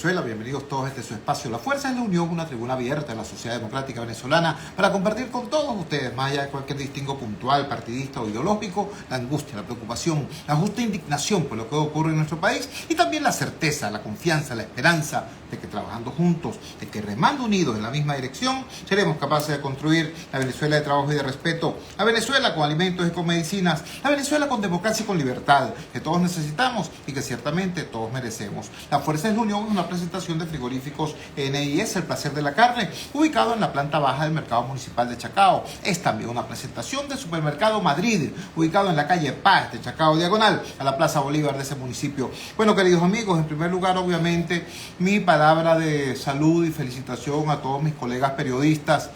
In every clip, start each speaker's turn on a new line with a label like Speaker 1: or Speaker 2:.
Speaker 1: Venezuela, bienvenidos todos a este su espacio La Fuerza es la Unión, una tribuna abierta de la sociedad democrática venezolana para compartir con todos ustedes, más allá de cualquier distingo puntual, partidista o ideológico, la angustia, la preocupación, la justa indignación por lo que ocurre en nuestro país y también la certeza, la confianza, la esperanza de que trabajando juntos, de que remando unidos en la misma dirección, seremos capaces de construir la Venezuela de trabajo y de respeto, la Venezuela con alimentos y con medicinas, la Venezuela con democracia y con libertad, que todos necesitamos y que ciertamente todos merecemos. La Fuerza es la Unión es una presentación de frigoríficos NIS, El Placer de la Carne, ubicado en la planta baja del Mercado Municipal de Chacao. Es también una presentación de Supermercado Madrid, ubicado en la calle Paz de Chacao, diagonal a la Plaza Bolívar de ese municipio. Bueno, queridos amigos, en primer lugar, obviamente, mi palabra de salud y felicitación a todos mis colegas periodistas.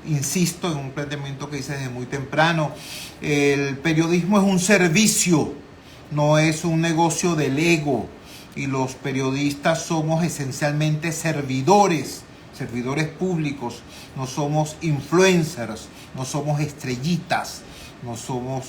Speaker 1: Insisto en un planteamiento que hice desde muy temprano. El periodismo es un servicio, no es un negocio del ego. Y los periodistas somos esencialmente servidores públicos. No somos influencers, no somos estrellitas, no somos,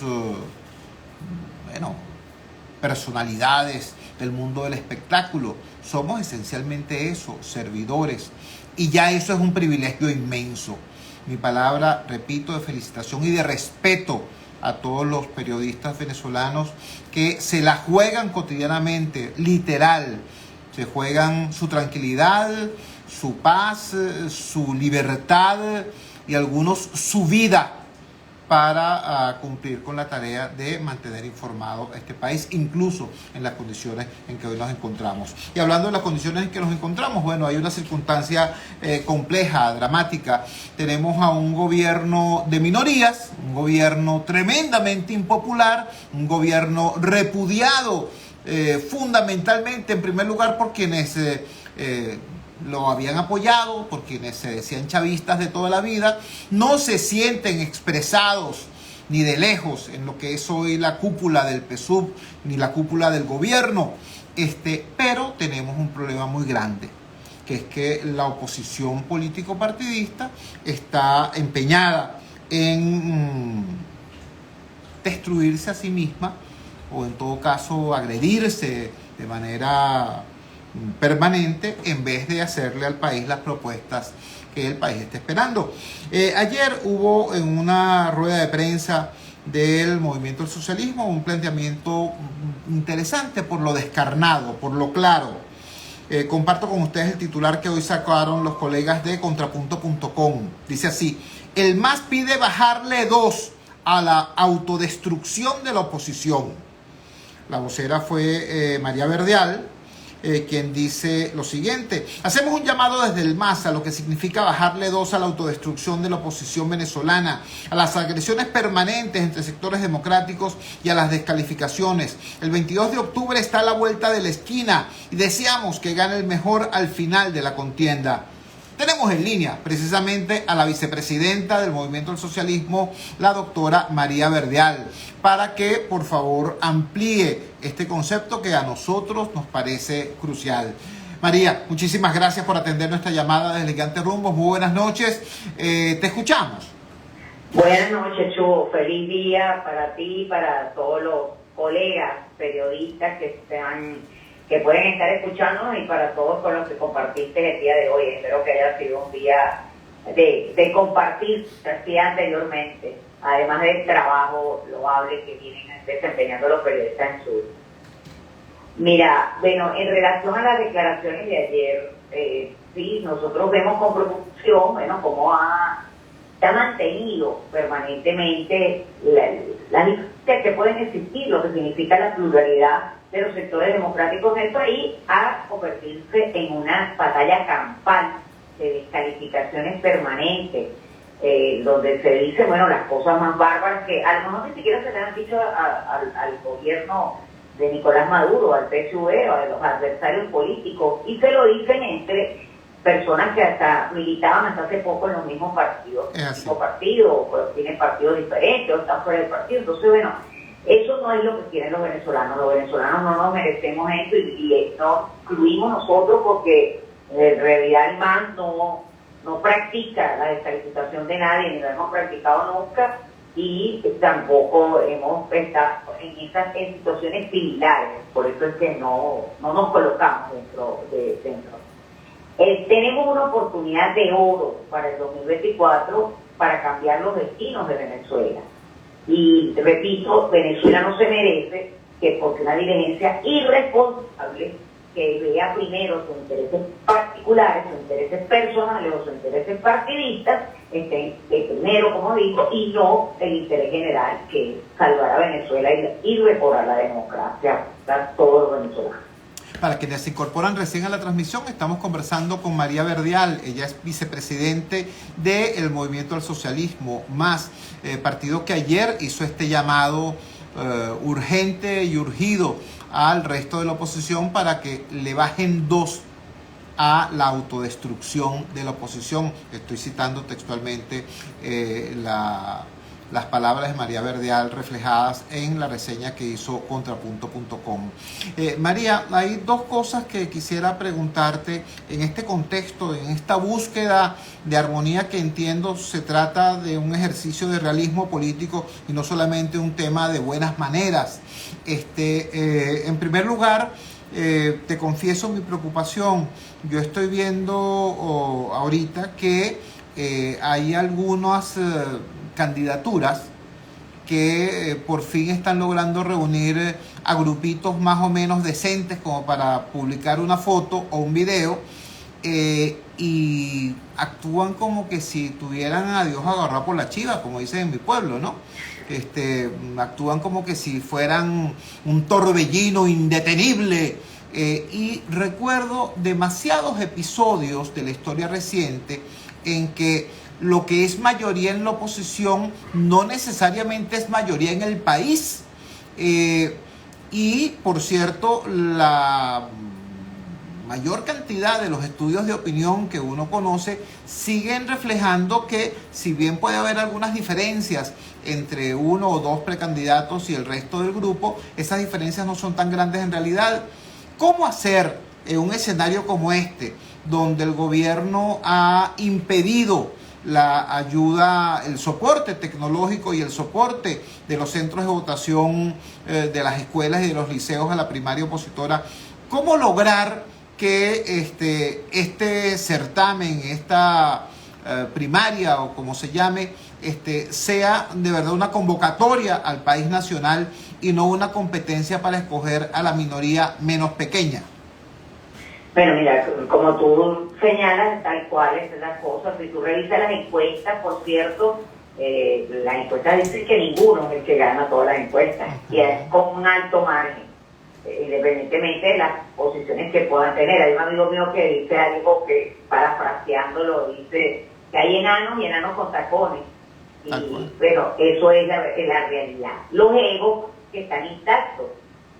Speaker 1: personalidades del mundo del espectáculo. Somos esencialmente eso, servidores. Y ya eso es un privilegio inmenso. Mi palabra, repito, de felicitación y de respeto a todos los periodistas venezolanos que se la juegan cotidianamente, literal. Se juegan su tranquilidad, su paz, su libertad y algunos su vida para cumplir con la tarea de mantener informado a este país, incluso en las condiciones en que hoy nos encontramos. Y hablando de las condiciones en que nos encontramos, bueno, hay una circunstancia compleja, dramática. Tenemos a un gobierno de minorías, un gobierno tremendamente impopular, un gobierno repudiado fundamentalmente, en primer lugar, por quienes lo habían apoyado, por quienes se decían chavistas de toda la vida, no se sienten expresados ni de lejos en lo que es hoy la cúpula del PSUV ni la cúpula del gobierno, pero tenemos un problema muy grande, que es que la oposición político-partidista está empeñada en destruirse a sí misma o en todo caso agredirse de manera permanente en vez de hacerle al país las propuestas que el país está esperando. Ayer hubo en una rueda de prensa del Movimiento del Socialismo un planteamiento interesante por lo descarnado, por lo claro. Comparto con ustedes el titular que hoy sacaron los colegas de contrapunto.com. Dice así: el MAS pide bajarle 2 a la autodestrucción de la oposición. La vocera fue María Verdial, quien dice lo siguiente: hacemos un llamado desde el MAS a lo que significa bajarle 2 a la autodestrucción de la oposición venezolana, a las agresiones permanentes entre sectores democráticos y a las descalificaciones. El 22 de octubre está a la vuelta de la esquina y deseamos que gane el mejor al final de la contienda. Tenemos en línea precisamente a la vicepresidenta del Movimiento del Socialismo, la doctora María Verdial, para que por favor amplíe este concepto que a nosotros nos parece crucial. María, muchísimas gracias por atender nuestra llamada desde Gigante Rumbos. Muy buenas noches, te escuchamos.
Speaker 2: Buenas noches, Chu. Feliz día para ti y para todos los colegas periodistas que pueden estar escuchándonos y para todos con los que compartiste el día de hoy. Espero que haya sido un día de compartir, que hacía anteriormente, además del trabajo loable que vienen desempeñando los periodistas en Sur. Mira, bueno, en relación a las declaraciones de ayer, sí, nosotros vemos con preocupación, bueno, cómo se ha mantenido permanentemente las diferencias que pueden existir, lo que significa la pluralidad de los sectores democráticos del país, a convertirse en una batalla campal de descalificaciones permanentes, donde se dice, bueno, las cosas más bárbaras que a lo mejor ni siquiera se le han dicho al gobierno de Nicolás Maduro, al PSUV o a los adversarios políticos, y se lo dicen entre personas que hasta militaban hasta hace poco en los mismos partidos, pero tienen partidos diferentes o están fuera del partido. Entonces, bueno, eso no es lo que quieren los venezolanos. Los venezolanos no nos merecemos eso y no incluimos nosotros porque en realidad el MAS no practica la descalificación de nadie, ni lo hemos practicado nunca, y tampoco hemos estado en esas situaciones similares, por eso es que no nos colocamos dentro. Tenemos una oportunidad de oro para el 2024 para cambiar los destinos de Venezuela. Y repito, Venezuela no se merece que porque una dirigencia irresponsable que vea primero sus intereses particulares, sus intereses personales o sus intereses partidistas, primero, como digo, y no el interés general, que es salvar a Venezuela y restaurar la democracia para todos los venezolanos.
Speaker 1: Para quienes se incorporan recién a la transmisión, estamos conversando con María Verdial. Ella es vicepresidente del Movimiento al Socialismo Más, partido que ayer hizo este llamado urgente y urgido al resto de la oposición para que le bajen 2 a la autodestrucción de la oposición. Estoy citando textualmente las palabras de María Verdial reflejadas en la reseña que hizo contrapunto.com. María, hay 2 cosas que quisiera preguntarte en este contexto, en esta búsqueda de armonía que entiendo se trata de un ejercicio de realismo político y no solamente un tema de buenas maneras. En primer lugar, te confieso mi preocupación. Yo estoy viendo ahorita que hay algunas candidaturas que por fin están logrando reunir a grupitos más o menos decentes como para publicar una foto o un video, y actúan como que si tuvieran a Dios agarrado por la chiva, como dicen en mi pueblo, ¿no? Actúan como que si fueran un torbellino indetenible, y recuerdo demasiados episodios de la historia reciente en que lo que es mayoría en la oposición no necesariamente es mayoría en el país. Y, por cierto, la mayor cantidad de los estudios de opinión que uno conoce siguen reflejando que, si bien puede haber algunas diferencias entre 1 o 2 precandidatos y el resto del grupo, esas diferencias no son tan grandes en realidad. ¿Cómo hacer en un escenario como este, donde el gobierno ha impedido la ayuda, el soporte tecnológico y el soporte de los centros de votación de las escuelas y de los liceos a la primaria opositora? ¿Cómo lograr que este certamen, esta primaria o como se llame, sea de verdad una convocatoria al país nacional y no una competencia para escoger a la minoría menos pequeña?
Speaker 2: Bueno, mira, como tú señalas, tal cual es la cosa. Si tú revisas las encuestas, por cierto, las encuestas dicen que ninguno es el que gana todas las encuestas, y es con un alto margen, independientemente de las posiciones que puedan tener. Hay un amigo mío que dice algo que, parafraseándolo, dice que hay enanos y enanos con tacones. Y bueno, eso es la realidad. Los egos que están intactos,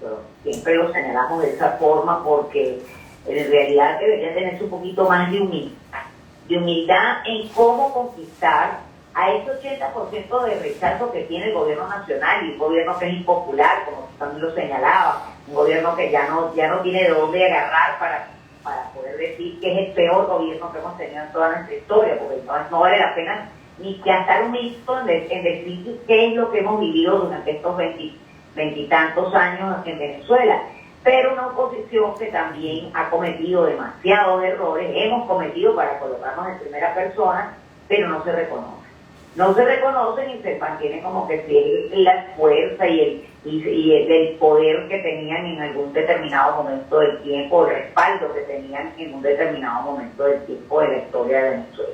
Speaker 2: pero siempre los señalamos de esa forma porque en realidad deberían tener un poquito más de humildad en cómo conquistar a ese 80% de rechazo que tiene el gobierno nacional, y un gobierno que es impopular, como tú también lo señalabas, un gobierno que ya no tiene de dónde agarrar para poder decir que es el peor gobierno que hemos tenido en toda nuestra historia, porque no vale la pena ni gastar un minuto en decir qué es lo que hemos vivido durante estos 20 y tantos años en Venezuela. Pero una oposición que también ha cometido demasiados errores, hemos cometido, para colocarnos en primera persona, pero no se reconoce. No se reconocen y se mantienen como que si la fuerza y el poder que tenían en algún determinado momento del tiempo, el respaldo que tenían en un determinado momento del tiempo de la historia de Venezuela.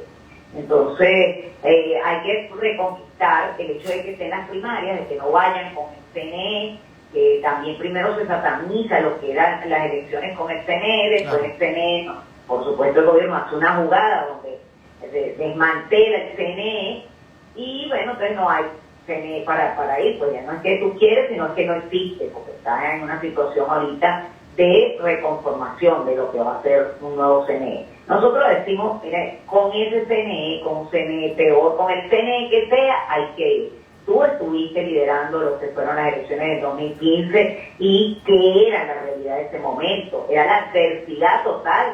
Speaker 2: Entonces, hay que reconquistar el hecho de que estén las primarias, de que no vayan con el CNE, que también primero se sataniza lo que eran las elecciones con el CNE, después el CNE, por supuesto el gobierno hace una jugada donde desmantela el CNE, y bueno, entonces no hay CNE para ir, pues ya no es que tú quieres, sino es que no existe, porque está en una situación ahorita de reconformación de lo que va a ser un nuevo CNE. Nosotros decimos, mira, con ese CNE, con un CNE peor, con el CNE que sea, hay que ir. Tú estuviste liderando lo que fueron las elecciones del 2015, y que era la realidad de ese momento, era la adversidad total.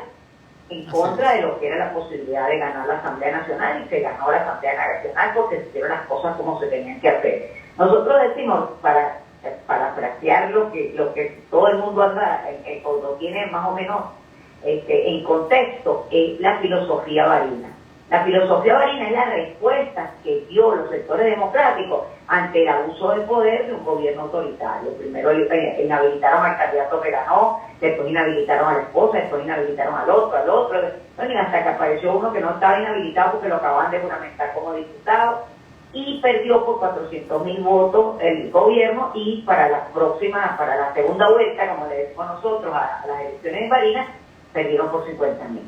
Speaker 2: en contra de lo que era la posibilidad de ganar la Asamblea Nacional, y se ganó la Asamblea Nacional porque se hicieron las cosas como se tenían que hacer. Nosotros decimos, para frasear lo que todo el mundo anda, o lo tiene más o menos en contexto, es la filosofía varina. La filosofía varina es la respuesta que dio los sectores democráticos ante el abuso de poder de un gobierno autoritario. Primero inhabilitaron al candidato que ganó, después inhabilitaron a la esposa, después inhabilitaron al otro, bueno, y hasta que apareció uno que no estaba inhabilitado porque lo acaban de juramentar como diputado, y perdió por 400.000 votos el gobierno, y para la segunda vuelta, como le decimos nosotros a las elecciones en Barinas, perdieron por 50.000.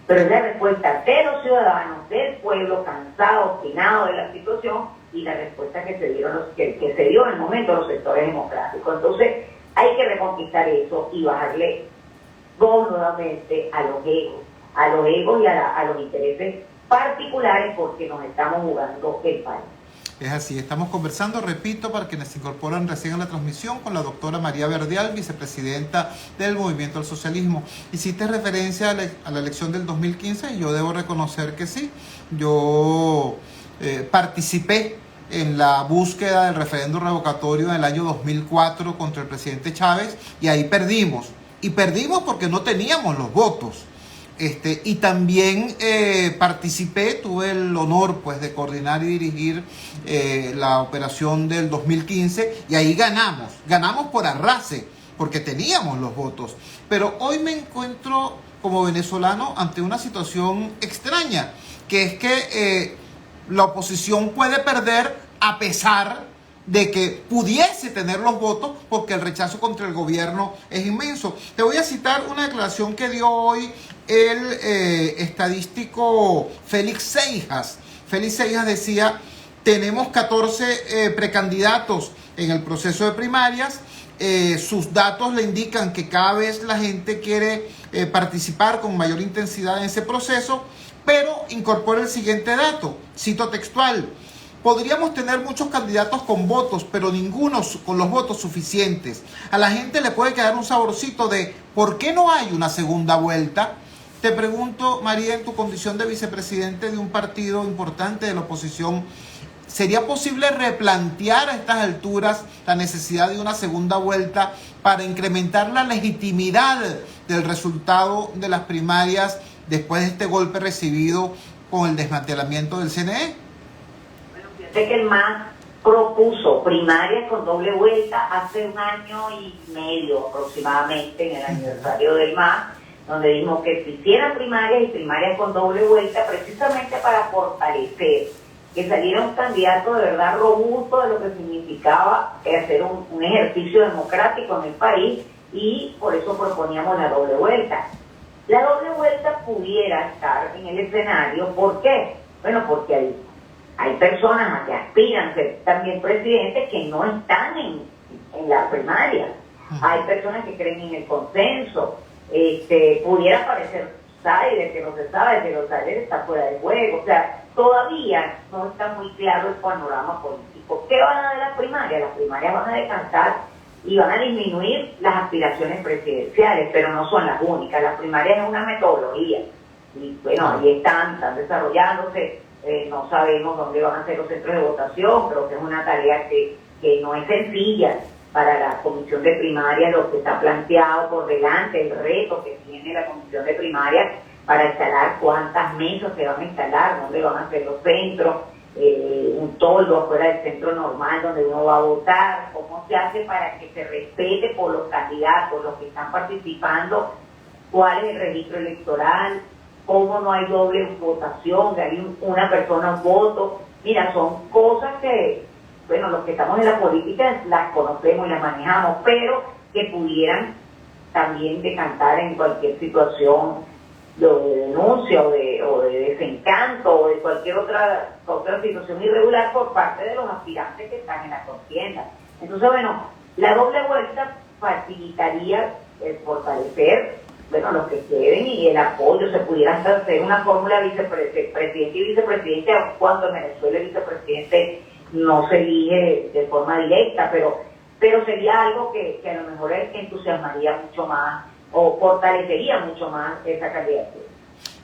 Speaker 2: Pero es la respuesta de los ciudadanos, del pueblo cansado, obstinado de la situación, y la respuesta que se dio en el momento los sectores democráticos. Entonces hay que reconquistar eso y bajarle nuevamente a los egos y a los intereses particulares, porque nos estamos jugando el país.
Speaker 1: Es así, estamos conversando, repito, para quienes se incorporan recién a la transmisión, con la doctora María Verdial, vicepresidenta del Movimiento al Socialismo. Hiciste referencia a la elección del 2015 y yo debo reconocer que sí. Yo participé en la búsqueda del referendo revocatorio en el año 2004 contra el presidente Chávez, y ahí perdimos. Y perdimos porque no teníamos los votos. Y también participé, tuve el honor pues de coordinar y dirigir la operación del 2015, y ahí ganamos por arrase, porque teníamos los votos. Pero hoy me encuentro como venezolano ante una situación extraña, que es que la oposición puede perder a pesar de que pudiese tener los votos, porque el rechazo contra el gobierno es inmenso. Te voy a citar una declaración que dio hoy el estadístico Félix Seijas. Félix Seijas decía: tenemos 14 precandidatos en el proceso de primarias. Sus datos le indican que cada vez la gente quiere participar con mayor intensidad en ese proceso, pero incorpora el siguiente dato, cito textual: podríamos tener muchos candidatos con votos, pero ninguno con los votos suficientes. A la gente le puede quedar un saborcito de ¿por qué no hay una segunda vuelta? Te pregunto, María, en tu condición de vicepresidente de un partido importante de la oposición, ¿sería posible replantear a estas alturas la necesidad de una segunda vuelta para incrementar la legitimidad del resultado de las primarias después de este golpe recibido con el desmantelamiento del CNE?
Speaker 2: Sé que el MAS propuso primarias con doble vuelta hace 1 año y medio aproximadamente, en el aniversario del MAS, donde dijimos que se hicieran primarias y primarias con doble vuelta, precisamente para fortalecer, que saliera un candidato de verdad robusto de lo que significaba hacer un ejercicio democrático en el país, y por eso proponíamos la doble vuelta. La doble vuelta pudiera estar en el escenario, ¿por qué? Bueno, porque hay personas que aspiran a ser también presidentes que no están en la primaria. Hay personas que creen en el consenso. Pudiera parecer Saide, que no se sabe, pero Saide está fuera de juego. O sea, todavía no está muy claro el panorama político. ¿Qué van a dar las primarias? Las primarias van a descansar y van a disminuir las aspiraciones presidenciales, pero no son las únicas. Las primarias es una metodología. Y bueno, ahí están desarrollándose. No sabemos dónde van a ser los centros de votación, pero que es una tarea que no es sencilla para la comisión de primarias, lo que está planteado por delante, el reto que tiene la comisión de primarias para instalar cuántas mesas se van a instalar, dónde van a ser los centros, un toldo afuera del centro normal donde uno va a votar, cómo se hace para que se respete por los candidatos, los que están participando, cuál es el registro electoral, cómo no hay doble votación, que hay una persona un voto. Mira, son cosas que, bueno, los que estamos en la política las conocemos y las manejamos, pero que pudieran también decantar en cualquier situación de denuncia o de desencanto o de cualquier otra situación irregular por parte de los aspirantes que están en la contienda. Entonces, bueno, la doble vuelta facilitaría el fortalecer, bueno, los que queden, y el apoyo. Se pudiera hacer una fórmula presidente y vicepresidente, cuando en Venezuela el vicepresidente no se elige de forma directa, pero sería algo que a lo mejor entusiasmaría mucho más o fortalecería mucho más esa candidatura.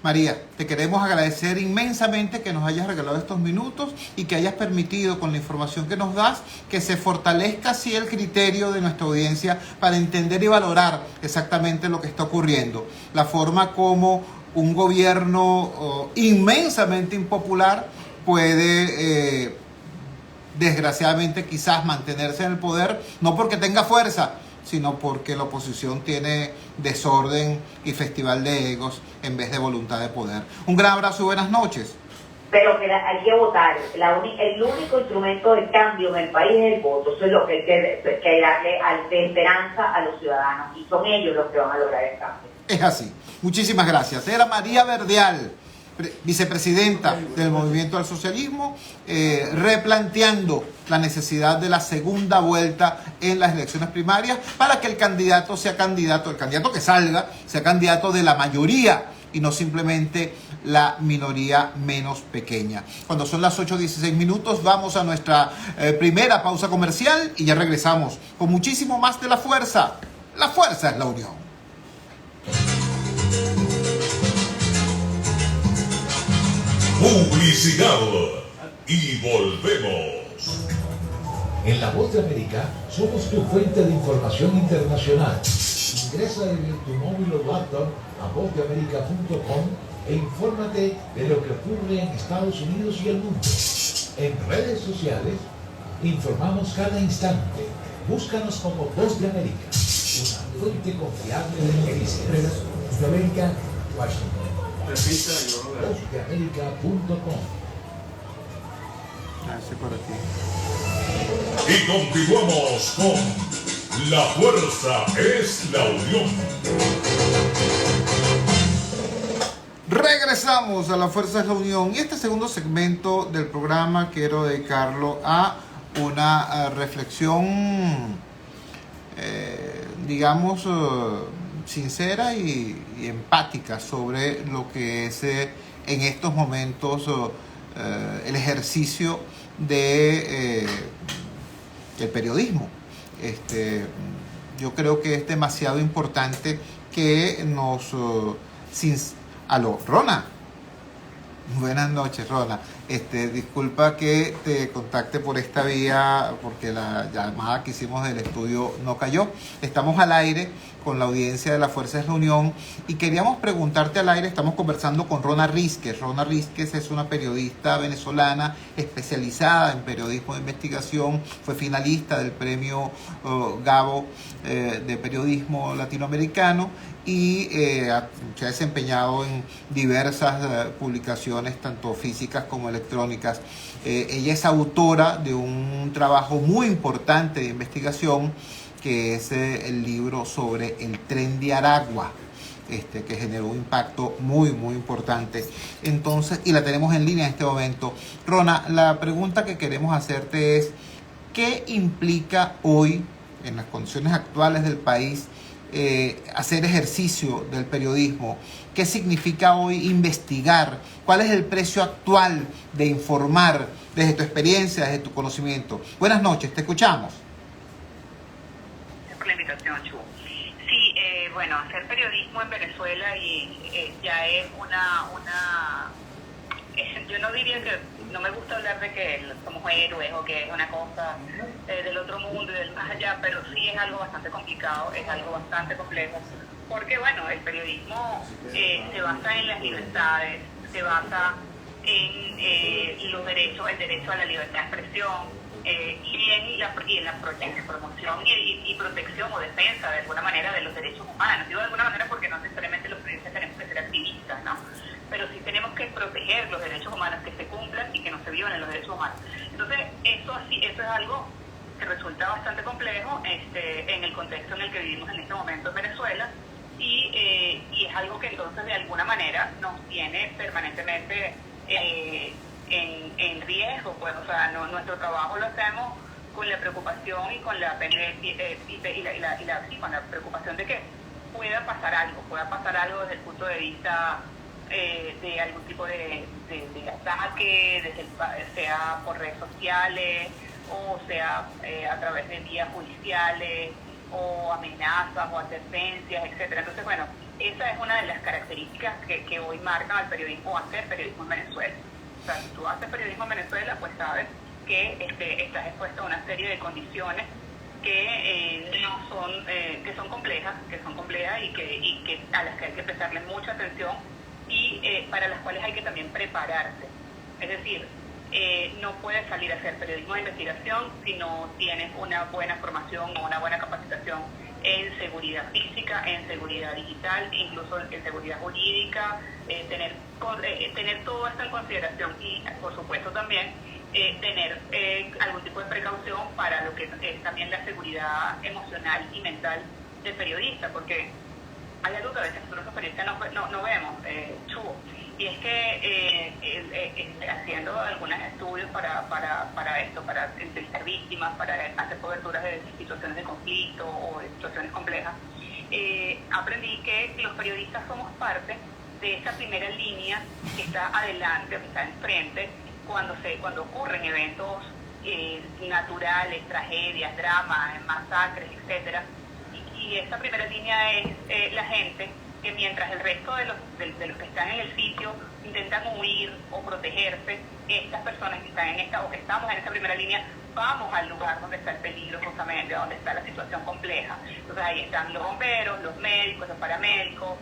Speaker 1: María, te queremos agradecer inmensamente que nos hayas regalado estos minutos y que hayas permitido, con la información que nos das, que se fortalezca así el criterio de nuestra audiencia para entender y valorar exactamente lo que está ocurriendo. La forma como un gobierno inmensamente impopular puede, desgraciadamente, quizás mantenerse en el poder, no porque tenga fuerza, sino porque la oposición tiene desorden y festival de egos en vez de voluntad de poder. Un gran abrazo y buenas noches.
Speaker 2: Pero que hay que votar. El único instrumento de cambio en el país es el voto. Eso es lo que hay que darle de esperanza a los ciudadanos. Y son ellos los que van a lograr el cambio.
Speaker 1: Es así. Muchísimas gracias. Era María Verdial, vicepresidenta del Movimiento al Socialismo, replanteando la necesidad de la segunda vuelta en las elecciones primarias para que el candidato el candidato que salga, sea candidato de la mayoría y no simplemente la minoría menos pequeña. Cuando son las 8:16 minutos, vamos a nuestra primera pausa comercial y ya regresamos con muchísimo más de La Fuerza. La fuerza es la unión.
Speaker 3: Publicidad y volvemos.
Speaker 4: En La Voz de América somos tu fuente de información internacional. Ingresa en tu móvil o laptop a vozdeamerica.com e infórmate de lo que ocurre en Estados Unidos y el mundo. En redes sociales informamos cada instante. Búscanos como Voz de América, una fuente confiable de noticias. Voz de América, Washington. Vozdeamerica.com.
Speaker 1: Por aquí.
Speaker 3: Y continuamos con La Fuerza es la Unión.
Speaker 1: Regresamos a La Fuerza es la Unión y este segundo segmento del programa quiero dedicarlo a una reflexión, digamos, sincera y empática sobre lo que es en estos momentos el ejercicio del periodismo. Yo creo que es demasiado importante que nos... Aló, Rona. Buenas noches, Rona. Disculpa que te contacte por esta vía porque la llamada que hicimos del estudio no cayó. Estamos al aire con la audiencia de La Fuerza es la Unión y queríamos preguntarte al aire, estamos conversando con Rona Rísquez. Rona Rísquez es una periodista venezolana especializada en periodismo de investigación, fue finalista del premio Gabo de periodismo latinoamericano y se ha desempeñado en diversas publicaciones, tanto físicas como electrónicas. Ella es autora de un trabajo muy importante de investigación que es el libro sobre el tren de Aragua, que generó un impacto muy, muy importante. Entonces, y la tenemos en línea en este momento. Rona, la pregunta que queremos hacerte es, ¿qué implica hoy, en las condiciones actuales del país, hacer ejercicio del periodismo? ¿Qué significa hoy investigar? ¿Cuál es el precio actual de informar desde tu experiencia, desde tu conocimiento? Buenas noches, te escuchamos.
Speaker 5: Por la invitación, Chu. Sí, bueno, hacer periodismo en Venezuela ya es yo no diría que, no me gusta hablar de que somos héroes o que es una cosa del otro mundo y del más allá, pero sí es algo bastante complicado, es algo bastante complejo, porque bueno, el periodismo se basa en las libertades, se basa en los derechos, el derecho a la libertad de expresión, y en la promoción y protección o defensa de alguna manera de los derechos humanos. Digo de alguna manera porque no necesariamente los periodistas tenemos que ser activistas, ¿no? Pero sí tenemos que proteger los derechos humanos, que se cumplan y que no se violen los derechos humanos. Entonces, eso es algo que resulta bastante complejo en el contexto en el que vivimos en este momento en Venezuela y es algo que entonces de alguna manera nos tiene permanentemente en riesgo, pues, o sea, nuestro trabajo lo hacemos con la preocupación y con la con la preocupación de que pueda pasar algo desde el punto de vista de algún tipo de ataque, sea por redes sociales o sea a través de vías judiciales o amenazas o advertencias, etcétera. Entonces, bueno, esa es una de las características que hoy marcan al periodismo, hacer periodismo en Venezuela. O sea, si tú haces periodismo en Venezuela, pues sabes que estás expuesto a una serie de condiciones que no son, que son complejas y que a las que hay que prestarle mucha atención y para las cuales hay que también prepararse. Es decir, no puedes salir a hacer periodismo de investigación si no tienes una buena formación o una buena capacitación en seguridad física, en seguridad digital, incluso en seguridad jurídica, tener todo esto en consideración y, por supuesto, también tener algún tipo de precaución para lo que es también la seguridad emocional y mental del periodista, porque hay algo que a veces nosotros los periodistas no vemos, Chubo, y es que haciendo algunos estudios para esto, para entrevistar víctimas, para hacer coberturas de situaciones de conflicto o de situaciones complejas, aprendí que los periodistas somos parte de esa primera línea que está adelante, que está enfrente, cuando ocurren eventos naturales, tragedias, dramas, masacres, etcétera. Y esa primera línea es la gente que mientras el resto de los que están en el sitio intentan huir o protegerse, estas personas que están o que estamos en esa primera línea, vamos al lugar donde está el peligro, justamente, donde está la situación compleja. Entonces ahí están los bomberos, los médicos, los paramédicos,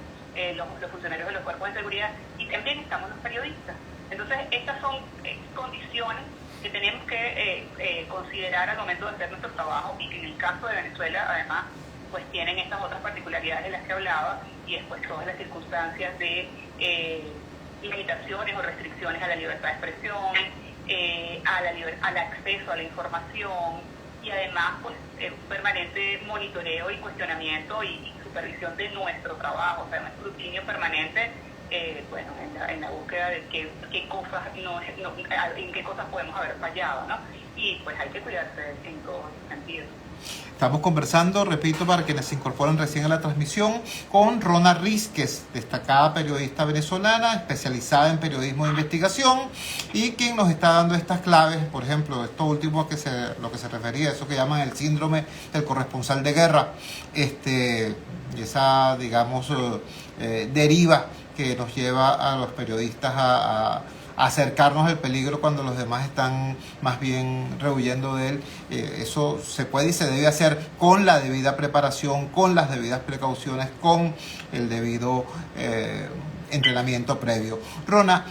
Speaker 5: los funcionarios de los cuerpos de seguridad, y también estamos los periodistas. Entonces estas son condiciones que tenemos que considerar al momento de hacer nuestro trabajo, y que en el caso de Venezuela, además, pues tienen estas otras particularidades de las que hablaba, y después todas las circunstancias de limitaciones o restricciones a la libertad de expresión, al acceso a la información, y además pues un permanente monitoreo y cuestionamiento y supervisión de nuestro trabajo, o sea, un escrutinio permanente, bueno, en la búsqueda de qué cosas en qué cosas podemos haber fallado, ¿no? Y pues hay que cuidarse en todos los sentidos.
Speaker 1: Estamos conversando, repito, para quienes se incorporan recién a la transmisión, con Rona Rísquez, destacada periodista venezolana, especializada en periodismo de investigación, y quien nos está dando estas claves, por ejemplo, esto último lo que se refería, eso que llaman el síndrome del corresponsal de guerra, esa, digamos, deriva que nos lleva a los periodistas a acercarnos al peligro cuando los demás están más bien rehuyendo de él. Eso se puede y se debe hacer con la debida preparación, con las debidas precauciones, con el debido entrenamiento previo. Rona,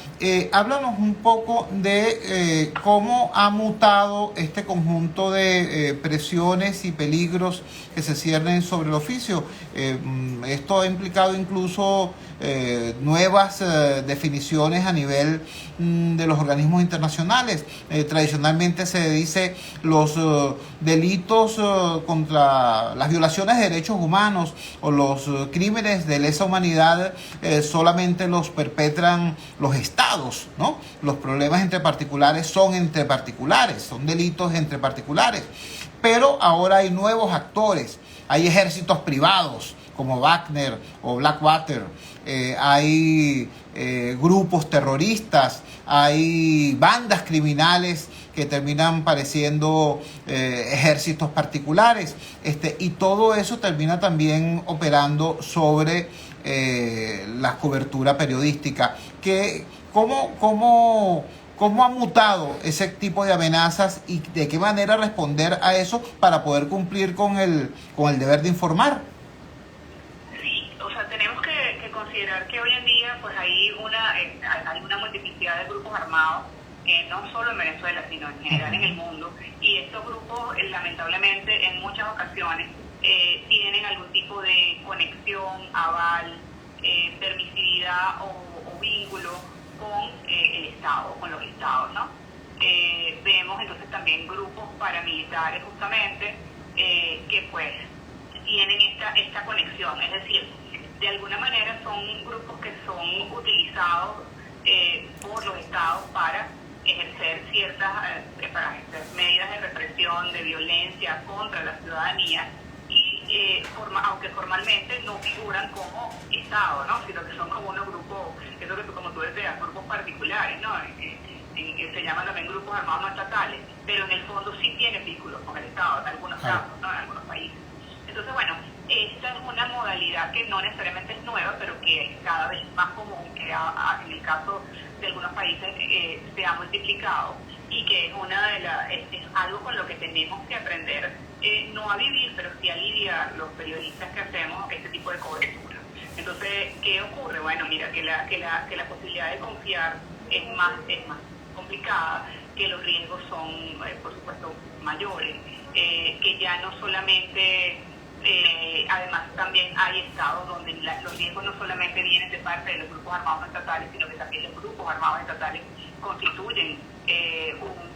Speaker 1: háblanos un poco de cómo ha mutado este conjunto de presiones y peligros que se ciernen sobre el oficio. Esto ha implicado incluso nuevas definiciones a nivel de los organismos internacionales. Tradicionalmente se dice los delitos contra las violaciones de derechos humanos o los crímenes de lesa humanidad solamente los perpetran los estados, ¿no? Los problemas entre particulares son entre particulares, son delitos entre particulares. Pero ahora hay nuevos actores, hay ejércitos privados como Wagner o Blackwater, hay grupos terroristas, hay bandas criminales que terminan pareciendo ejércitos particulares, y todo eso termina también operando sobre la cobertura periodística. ¿Cómo ha mutado ese tipo de amenazas y de qué manera responder a eso para poder cumplir con el deber de informar?
Speaker 5: Sí, o sea, tenemos que considerar que hoy en día pues hay una multiplicidad de grupos armados, no solo en Venezuela, sino en general en el mundo, y estos grupos lamentablemente en muchas ocasiones tienen algún tipo de conexión, aval, permisividad o vínculo con el Estado, con los Estados, ¿no? Vemos entonces también grupos paramilitares justamente que pues tienen esta conexión, es decir, de alguna manera son grupos que son utilizados por los Estados para ejercer ciertas medidas de represión, de violencia contra la ciudadanía, y aunque formalmente no figuran como Estado, ¿no? Sino que son como unos grupos, eso que como tú decías, grupos particulares, ¿no? Se llaman también grupos armados no estatales, pero en el fondo sí tienen vínculos con el Estado, en algunos casos, ¿no? En algunos países. Entonces, bueno, esta es una modalidad que no necesariamente es nueva, pero que es cada vez más común, que en el caso de algunos países se ha multiplicado, y que es es algo con lo que tenemos que aprender, no a vivir, pero sí a lidiar los periodistas que hacemos este tipo de cobertura. Entonces, ¿qué ocurre? Bueno, mira, que la posibilidad de confiar es más complicada, que los riesgos son, por supuesto, mayores, que ya no solamente, además también hay estados donde los riesgos no solamente vienen de parte de los grupos armados estatales, sino que también los grupos armados estatales constituyen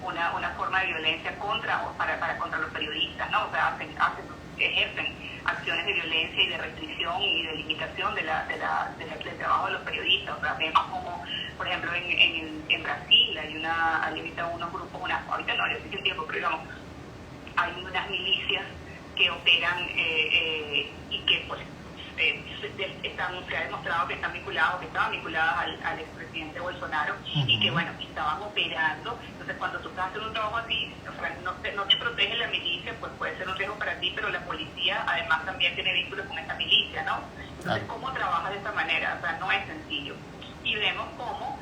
Speaker 5: una forma de violencia contra los periodistas, ¿no? O sea, ejercen acciones de violencia y de restricción y de limitación del trabajo de los periodistas. O sea, vemos como, por ejemplo, en Brasil hay ahorita unos grupos, ahorita no, ya hace un tiempo, pero digamos, hay unas milicias que operan y que pues se ha demostrado que estaban vinculadas al expresidente Bolsonaro, y que bueno, estaban operando. Entonces, cuando tú estás haciendo un trabajo así, o sea, no te protege la milicia, pues puede ser un riesgo para ti, pero la policía además también tiene vínculos con esa milicia, ¿no? Entonces, ¿cómo trabaja de esta manera? O sea, no es sencillo. Y vemos cómo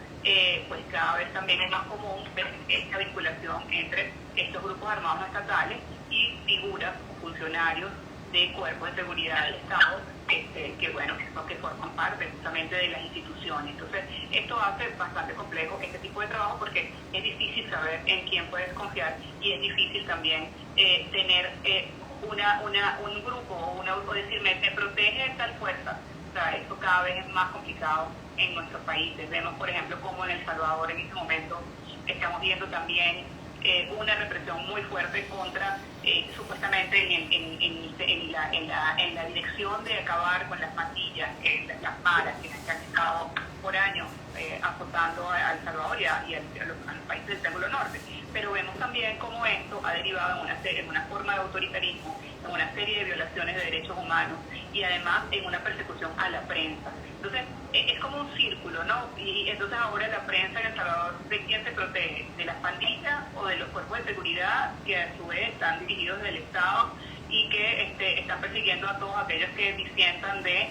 Speaker 5: pues cada vez también es más común ver esta vinculación entre estos grupos armados no estatales y figuras o funcionarios de cuerpos de seguridad del Estado, que forman parte justamente de las instituciones. Entonces, esto hace bastante complejo este tipo de trabajo, porque es difícil saber en quién puedes confiar, y es difícil también tener un grupo o decir, me protege tal fuerza. O sea, esto cada vez es más complicado en nuestros países. Vemos, por ejemplo, como en El Salvador en este momento estamos viendo también una represión muy fuerte contra, supuestamente en la dirección de acabar con las pandillas, las maras que han estado por años azotando a El Salvador y a los países del Triángulo Norte. Pero vemos también cómo esto ha derivado en una forma de autoritarismo, en una serie de violaciones de derechos humanos, y además en una persecución a la prensa. Entonces, es como un círculo, ¿no? Y entonces ahora la prensa en El Salvador, ¿de quién se protege? ¿De las pandillas o de los cuerpos de seguridad, que a su vez están dirigidos del Estado y que están persiguiendo a todos aquellos que disientan de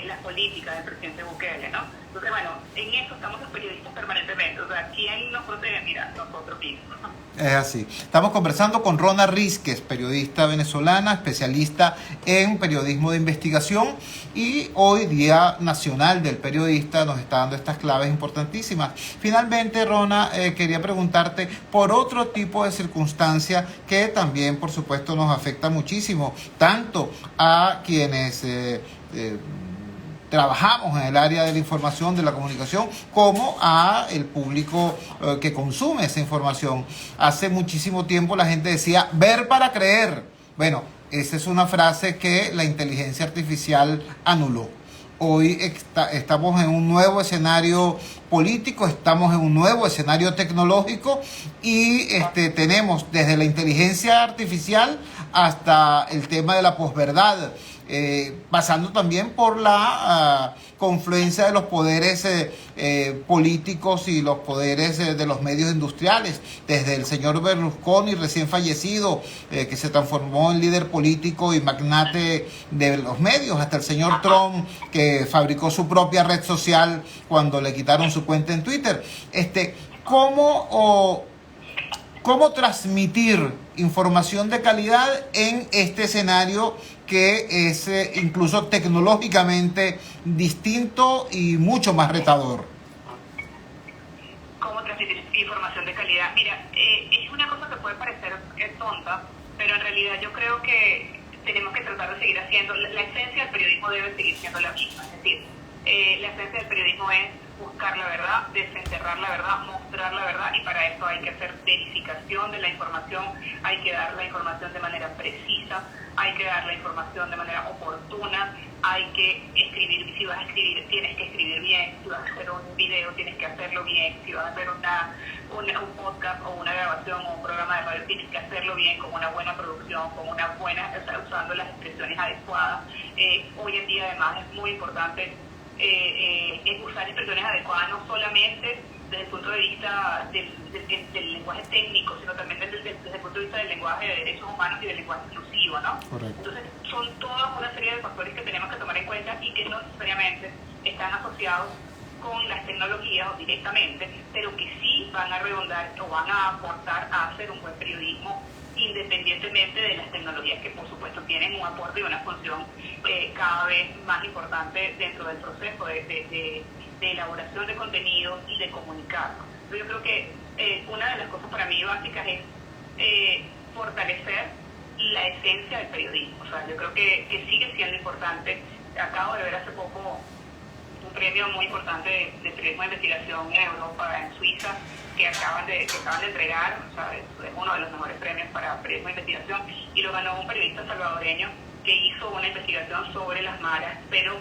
Speaker 5: las políticas del presidente Bukele, ¿no? Entonces, bueno, en eso estamos los periodistas permanentemente. O sea, ¿quién nos protege? Mira, nosotros mismos.
Speaker 1: Es así. Estamos conversando con Rona Rísquez, periodista venezolana, especialista en periodismo de investigación, y hoy, Día Nacional del Periodista, nos está dando estas claves importantísimas. Finalmente, Rona, quería preguntarte por otro tipo de circunstancia que también, por supuesto, nos afecta muchísimo, tanto a quienes trabajamos en el área de la información, de la comunicación, como a el público que consume esa información. Hace muchísimo tiempo la gente decía, ver para creer. Bueno, esa es una frase que la inteligencia artificial anuló. Hoy estamos en un nuevo escenario político, estamos en un nuevo escenario tecnológico, y tenemos desde la inteligencia artificial hasta el tema de la posverdad, pasando también por la confluencia de los poderes políticos y los poderes de los medios industriales, desde el señor Berlusconi, recién fallecido, que se transformó en líder político y magnate de los medios, hasta el señor Trump, que fabricó su propia red social cuando le quitaron su cuenta en Twitter. ¿Cómo transmitir información de calidad en este escenario que es incluso tecnológicamente distinto y mucho más retador?
Speaker 5: ¿Cómo transmitir información de calidad? Mira, es una cosa que puede parecer tonta, pero en realidad yo creo que tenemos que tratar de seguir haciendo. La esencia del periodismo debe seguir siendo la misma. Es decir, la esencia del periodismo es buscar la verdad, desenterrar la verdad, mostrar la verdad, y para eso hay que hacer verificación de la información, hay que dar la información de manera precisa, hay que dar la información de manera oportuna, hay que escribir, si vas a escribir, tienes que escribir bien, si vas a hacer un video, tienes que hacerlo bien, si vas a hacer un podcast o una grabación o un programa de radio, tienes que hacerlo bien, con una buena producción, con una buena, usando las expresiones adecuadas. Hoy en día además es muy importante usar expresiones adecuadas, no solamente desde el punto de vista del lenguaje técnico, sino también desde el punto de vista del lenguaje de derechos humanos y del lenguaje inclusivo, ¿no?
Speaker 1: Correcto.
Speaker 5: Entonces, son toda una serie de factores que tenemos que tomar en cuenta y que no necesariamente están asociados con las tecnologías o directamente, pero que sí van a redundar o van a aportar a hacer un buen periodismo independientemente de las tecnologías que por supuesto tienen un aporte y una función cada vez más importante dentro del proceso de elaboración de contenido y de comunicarlo. Yo creo que una de las cosas para mí básicas es fortalecer la esencia del periodismo. O sea, yo creo que sigue siendo importante. Acabo de ver hace poco un premio muy importante de periodismo de investigación en Europa, en Suiza, que acaban de entregar. O sea, es uno de los mejores premios para periodismo de investigación, y lo ganó un periodista salvadoreño que hizo una investigación sobre las maras, pero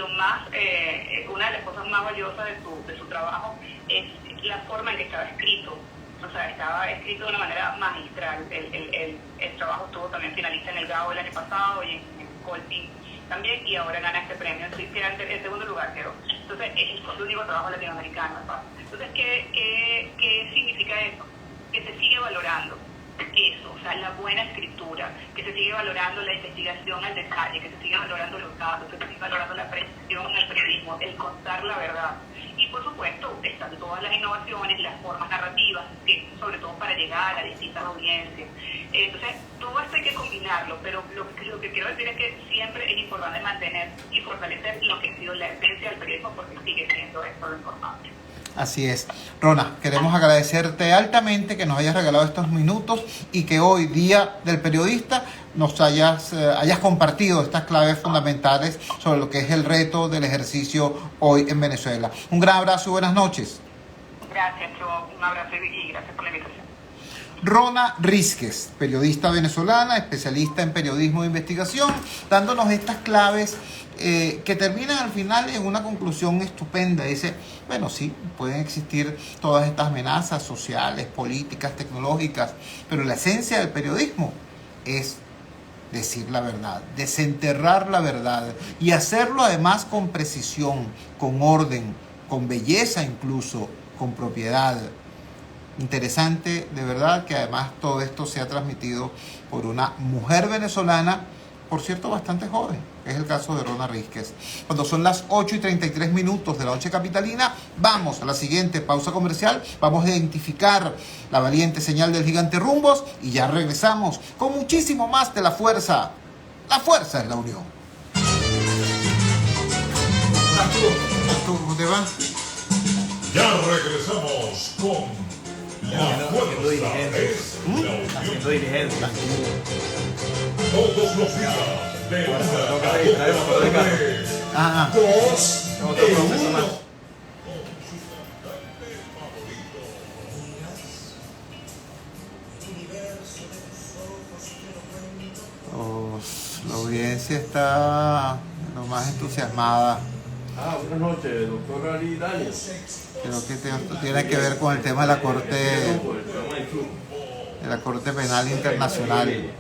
Speaker 5: una de las cosas más valiosas de su trabajo es la forma en que estaba escrito. O sea, estaba escrito de una manera magistral. El trabajo estuvo también finalista en el GAO el año pasado y en Colping también, y ahora gana este premio. Entonces, queda en segundo lugar, creo. Entonces, es el único trabajo latinoamericano. Entonces, ¿qué significa eso? Que se sigue valorando eso, o sea, la buena escritura, que se sigue valorando la investigación al detalle, que se sigue valorando los datos, que se sigue valorando la precisión en el periodismo, el contar la verdad. Y por supuesto, están todas las innovaciones, las formas narrativas, que sobre todo para llegar a distintas audiencias. Entonces, todo esto hay que combinarlo, pero lo que quiero decir es que siempre es importante mantener y fortalecer lo que ha sido la esencia del periodismo, porque sigue siendo esto lo importante.
Speaker 1: Así es. Rona, queremos agradecerte altamente que nos hayas regalado estos minutos y que hoy, Día del Periodista, nos hayas compartido estas claves fundamentales sobre lo que es el reto del ejercicio hoy en Venezuela. Un gran abrazo y buenas noches.
Speaker 5: Gracias, un abrazo y gracias por la invitación.
Speaker 1: Rona Rísquez, periodista venezolana, especialista en periodismo de investigación, dándonos estas claves que terminan al final en una conclusión estupenda. Dice, bueno, sí, pueden existir todas estas amenazas sociales, políticas, tecnológicas, pero la esencia del periodismo es decir la verdad, desenterrar la verdad y hacerlo además con precisión, con orden, con belleza incluso, con propiedad. Interesante, de verdad, que además todo esto se ha transmitido por una mujer venezolana, por cierto, bastante joven, que es el caso de Rona Rísquez. Cuando son las 8:33 de la noche capitalina, vamos a la siguiente pausa comercial, vamos a identificar la valiente señal del gigante Rumbos y ya regresamos con muchísimo más de La Fuerza. La fuerza es la unión. ¿Cómo te va?
Speaker 3: Ya regresamos con La Fuerza es la unión. Todos los días de 1 a 2 de 1.
Speaker 1: La audiencia está lo más entusiasmada.
Speaker 6: Buenas noches, doctor Ali Daniels.
Speaker 1: Creo que esto tiene que ver con el tema de la Corte Penal Internacional.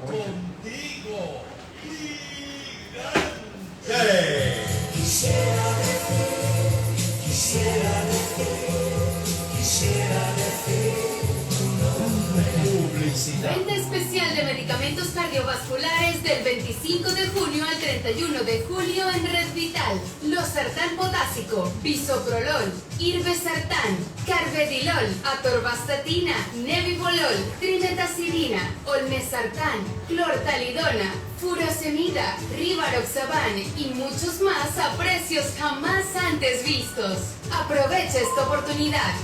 Speaker 7: Venta especial de medicamentos cardiovasculares del 25 de junio al 31 de julio en Red Vital. Losartán potásico, bisoprolol, irbesartán, carvedilol, atorvastatina, nebivolol, trimetacidina, olmesartán, clortalidona, furosemida, rivaroxaban y muchos más a precios jamás antes vistos. Aprovecha esta oportunidad.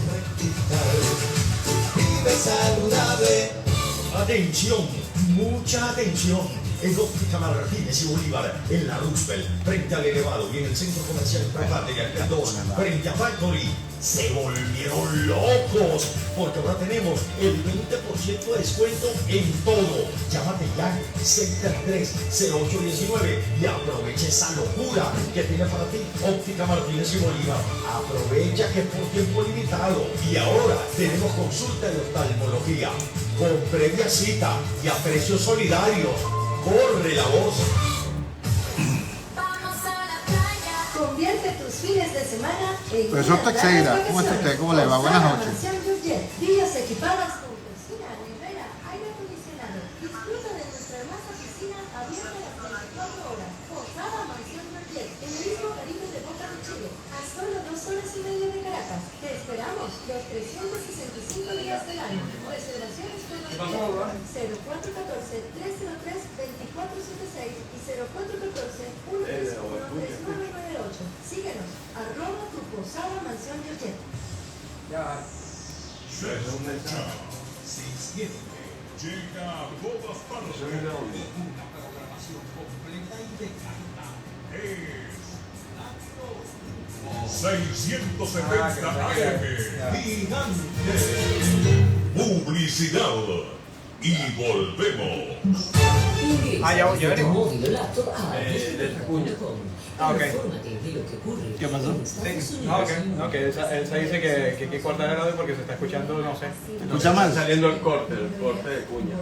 Speaker 8: Vive saludable. Atención, mucha atención. En Óptica Martínez y Bolívar, en la Roosevelt, frente al Elevado y en el Centro Comercial Prepate de Alcaldón, frente a Factory, se volvieron locos, porque ahora tenemos el 20% de descuento en todo. Llámate ya 633-0819 y aprovecha esa locura que tiene para ti Óptica Martínez y Bolívar. Aprovecha que es por tiempo limitado y ahora tenemos consulta de oftalmología con previa cita y a precios solidarios. ¡Corre la voz!
Speaker 7: Vamos a la playa. Convierte tus fines de semana
Speaker 1: Profesor Teixeira, ¿cómo está usted? ¿Cómo le va? Buenas noches.
Speaker 9: Villas equipadas con cocina, nevera, aire acondicionado. Disfruta de nuestra hermosa piscina abierta las 24 horas. Posada Mansión Georgette, en el mismo Caribe de Boca de Chile, a solo 2 horas y media de Caracas. Te esperamos los 365 días del año. Reservaciones con 0414-303-2476 y 0414-131-3998. Síguenos, @tu Posada Mansión Georgette.
Speaker 3: Se escucha, se siente, llega a todas partes. Una programación completa y de calidad. Es 670 AM. Gigante. Publicidad. Y volvemos.
Speaker 10: Ya venimos.
Speaker 11: Ok.
Speaker 10: ¿Qué pasó?
Speaker 11: Sí. No, que él se dice que hay que cortar el audio porque se está escuchando, no sé.
Speaker 1: ¿Escucha mal?
Speaker 6: Está saliendo el corte de cuña.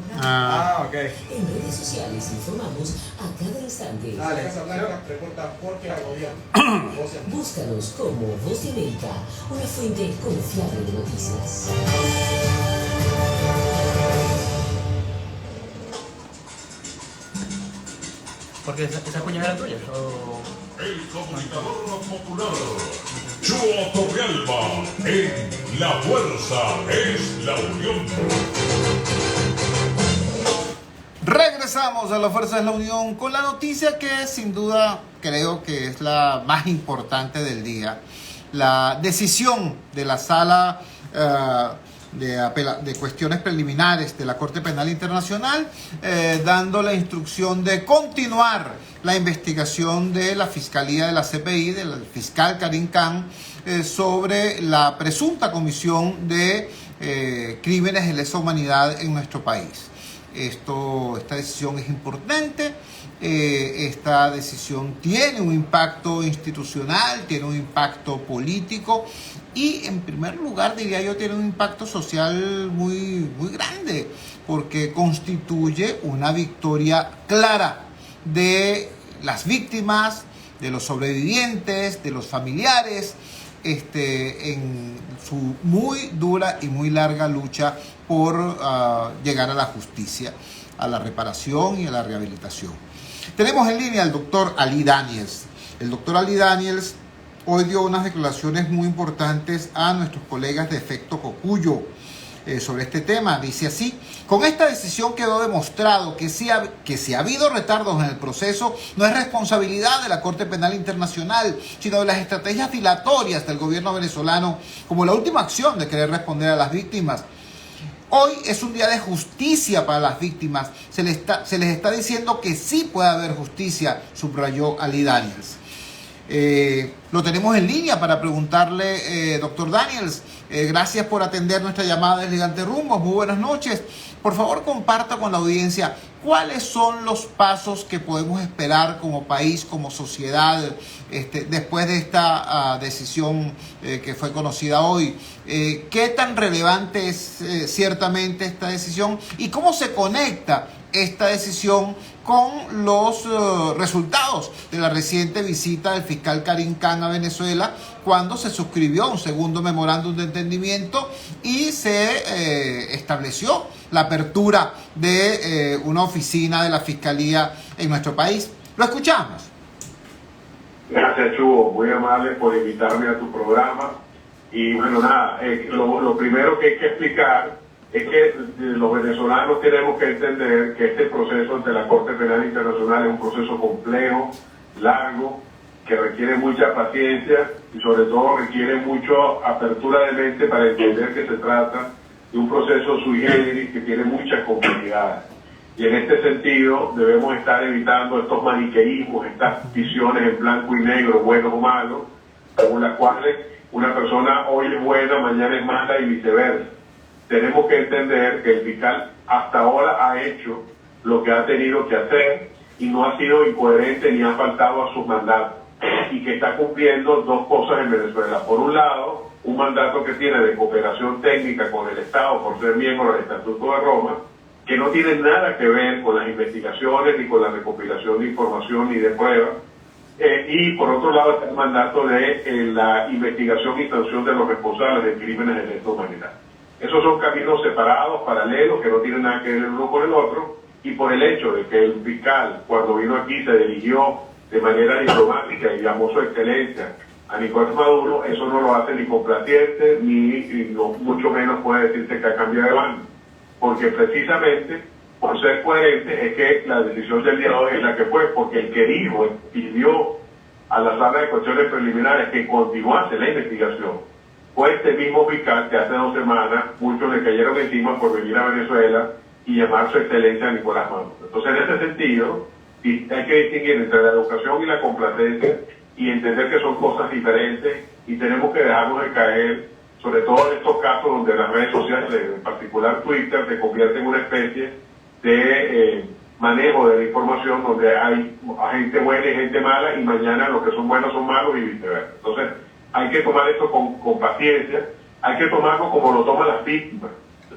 Speaker 11: Ok.
Speaker 10: En redes sociales informamos a cada instante.
Speaker 11: Dale.
Speaker 10: Búscanos como Voz de América, una fuente confiable de noticias.
Speaker 11: Porque esa cuña era tuya.
Speaker 3: El comunicador popular, Chuo Torrealba, en La Fuerza es la Unión.
Speaker 1: Regresamos a La Fuerza es la Unión con la noticia que sin duda creo que es la más importante del día. La decisión de la Sala de Cuestiones Preliminares de la Corte Penal Internacional, dando la instrucción de continuar la investigación de la Fiscalía de la CPI, del fiscal Karim Khan, sobre la presunta comisión de crímenes de lesa humanidad en nuestro país. Esta decisión es importante. Esta decisión tiene un impacto institucional, tiene un impacto político y en primer lugar diría yo tiene un impacto social muy grande, porque constituye una victoria clara de las víctimas, de los sobrevivientes, de los familiares, en su muy dura y muy larga lucha por llegar a la justicia, a la reparación y a la rehabilitación. Tenemos en línea al doctor Ali Daniels. El doctor Ali Daniels hoy dio unas declaraciones muy importantes a nuestros colegas de Efecto Cocuyo sobre este tema. Dice así: con esta decisión quedó demostrado que si ha habido retardos en el proceso, no es responsabilidad de la Corte Penal Internacional, sino de las estrategias dilatorias del gobierno venezolano, como la última acción de querer responder a las víctimas. Hoy es un día de justicia para las víctimas. Se les está diciendo que sí puede haber justicia, subrayó Ali Daniels. Lo tenemos en línea para preguntarle, doctor Daniels, gracias por atender nuestra llamada de Gigante Rumbos. Muy buenas noches. Por favor, comparta con la audiencia cuáles son los pasos que podemos esperar como país, como sociedad, después de esta decisión que fue conocida hoy. ¿Qué tan relevante es ciertamente esta decisión y cómo se conecta esta decisión con los resultados de la reciente visita del fiscal Karim Khan a Venezuela, cuando se suscribió un segundo memorándum de entendimiento y se estableció la apertura de una oficina de la Fiscalía en nuestro país? Lo escuchamos.
Speaker 12: Gracias, Chugo, muy amable por invitarme a tu programa. Y bueno, nada, lo primero que hay que explicar es que los venezolanos tenemos que entender que este proceso ante la Corte Penal Internacional es un proceso complejo, largo, que requiere mucha paciencia y sobre todo requiere mucha apertura de mente para entender que se trata de un proceso sui generis que tiene muchas complejidades. Y en este sentido debemos estar evitando estos maniqueísmos, estas visiones en blanco y negro, bueno o malo, según las cuales una persona hoy es buena, mañana es mala y viceversa. Tenemos que entender que el fiscal hasta ahora ha hecho lo que ha tenido que hacer y no ha sido incoherente ni ha faltado a sus mandatos, y que está cumpliendo dos cosas en Venezuela. Por un lado, un mandato que tiene de cooperación técnica con el Estado por ser miembro del Estatuto de Roma, que no tiene nada que ver con las investigaciones ni con la recopilación de información ni de pruebas, Y por otro lado está el mandato de la investigación y sanción de los responsables de crímenes de lesa humanidad. Esos son caminos separados, paralelos, que no tienen nada que ver el uno con el otro, y por el hecho de que el fiscal, cuando vino aquí, se dirigió de manera diplomática y llamó su excelencia a Nicolás Maduro, eso no lo hace ni complaciente, ni mucho menos puede decirse que ha cambiado de bando, porque precisamente por ser coherente es que la decisión del día de hoy es la que fue, porque el que dijo, pidió a la sala de cuestiones preliminares que continuase la investigación, fue este mismo fiscal que hace 2 semanas muchos le cayeron encima por venir a Venezuela y llamar su excelencia a Nicolás Maduro. Entonces, en ese sentido, hay que distinguir entre la educación y la complacencia y entender que son cosas diferentes, y tenemos que dejarnos de caer, sobre todo en estos casos donde las redes sociales, en particular Twitter, se convierte en una especie de manejo de la información donde hay gente buena y gente mala, y mañana los que son buenos son malos y viceversa. Entonces hay que tomar esto con paciencia, hay que tomarlo como lo toman las víctimas,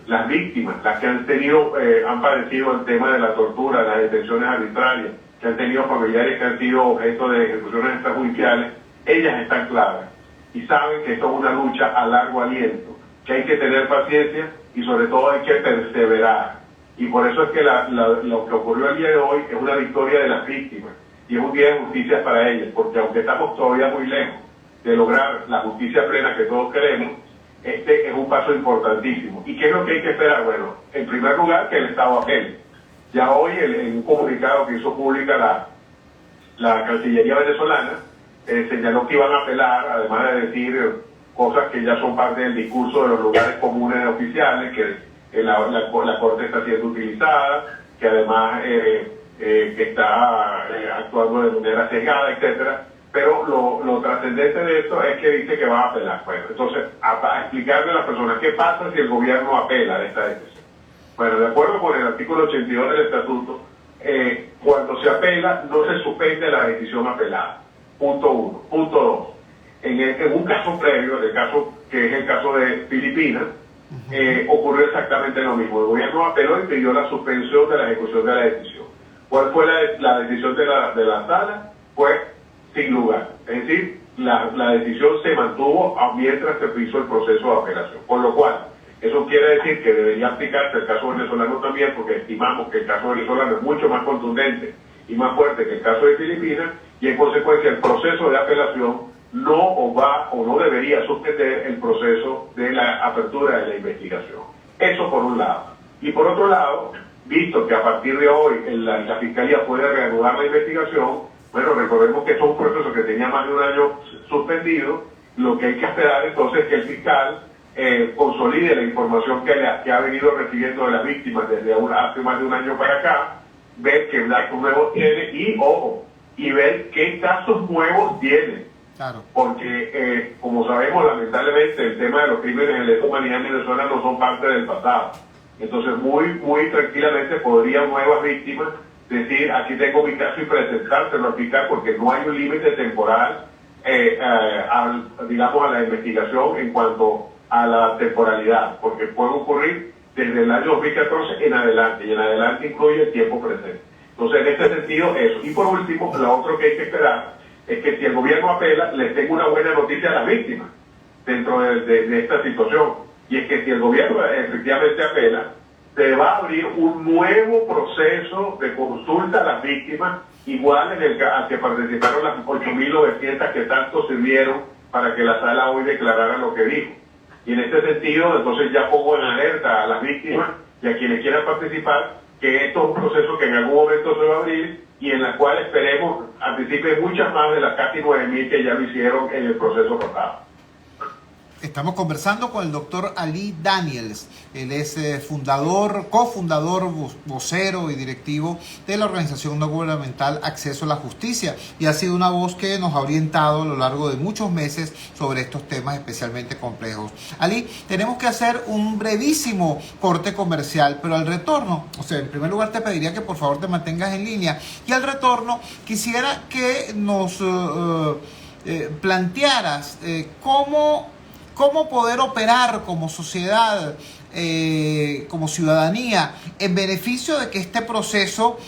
Speaker 12: las que han padecido el tema de la tortura, las detenciones arbitrarias, que han tenido familiares que han sido objeto de ejecuciones extrajudiciales. Ellas están claras y saben que esto es una lucha a largo aliento, que hay que tener paciencia y sobre todo hay que perseverar. Y por eso es que lo que ocurrió el día de hoy es una victoria de las víctimas y es un día de justicia para ellas, porque aunque estamos todavía muy lejos de lograr la justicia plena que todos queremos, este es un paso importantísimo. ¿Y qué es lo que hay que esperar? Bueno, en primer lugar, que el Estado apele. Ya hoy, en un comunicado que hizo pública la Cancillería venezolana, señaló que iban a apelar, además de decir cosas que ya son parte del discurso de los lugares comunes oficiales, que la Corte está siendo utilizada, que además que está actuando de manera sesgada, etcétera. Pero lo trascendente de esto es que dice que va a apelar. Bueno, entonces, a explicarle a las personas qué pasa si el gobierno apela de esta decisión. Bueno, de acuerdo con el artículo 82 del Estatuto, cuando se apela, no se suspende la decisión apelada. Punto 1. Punto 2. En un caso previo, el caso que es el caso de Filipinas, ocurrió exactamente lo mismo. El gobierno apeló y pidió la suspensión de la ejecución de la decisión. ¿Cuál fue la decisión de la sala? Fue sin lugar. Es decir, la decisión se mantuvo mientras se hizo el proceso de apelación. Por lo cual, eso quiere decir que debería aplicarse el caso venezolano también, porque estimamos que el caso venezolano es mucho más contundente y más fuerte que el caso de Filipinas, y en consecuencia el proceso de apelación no debería suspender el proceso de la apertura de la investigación. Eso por un lado. Y por otro lado, visto que a partir de hoy la Fiscalía puede reanudar la investigación, bueno, recordemos que esto es un proceso que tenía más de un año suspendido. Lo que hay que esperar entonces es que el fiscal consolide la información que ha venido recibiendo de las víctimas desde hace más de un año para acá, ver qué datos nuevos tiene y ver qué casos nuevos tiene.
Speaker 1: Claro.
Speaker 12: Porque, como sabemos, lamentablemente el tema de los crímenes de lesa humanidad en Venezuela no son parte del pasado. Entonces, muy tranquilamente podrían nuevas víctimas decir, aquí tengo mi caso y presentárselo al fiscal, porque no hay un límite temporal, digamos, a la investigación en cuanto a la temporalidad, porque puede ocurrir desde el año 2014 en adelante, y en adelante incluye el tiempo presente. Entonces, en este sentido, eso. Y por último, lo otro que hay que esperar es que si el gobierno apela, les tengo una buena noticia a las víctimas dentro de esta situación, y es que si el gobierno efectivamente apela, se va a abrir un nuevo proceso de consulta a las víctimas, igual en el al que participaron las 8.900 que tanto sirvieron para que la sala hoy declarara lo que dijo. Y en este sentido, entonces ya pongo en alerta a las víctimas y a quienes quieran participar que esto es un proceso que en algún momento se va a abrir y en la cual esperemos anticipen muchas más de las casi 9.000 que ya lo hicieron en el proceso rotado.
Speaker 1: Estamos conversando con el doctor Ali Daniels. Él es cofundador, vocero y directivo de la organización no gubernamental Acceso a la Justicia, y ha sido una voz que nos ha orientado a lo largo de muchos meses sobre estos temas especialmente complejos. Ali, tenemos que hacer un brevísimo corte comercial, pero al retorno, en primer lugar te pediría que por favor te mantengas en línea, y al retorno quisiera que nos plantearas cómo poder operar como sociedad como ciudadanía, en beneficio de que este proceso,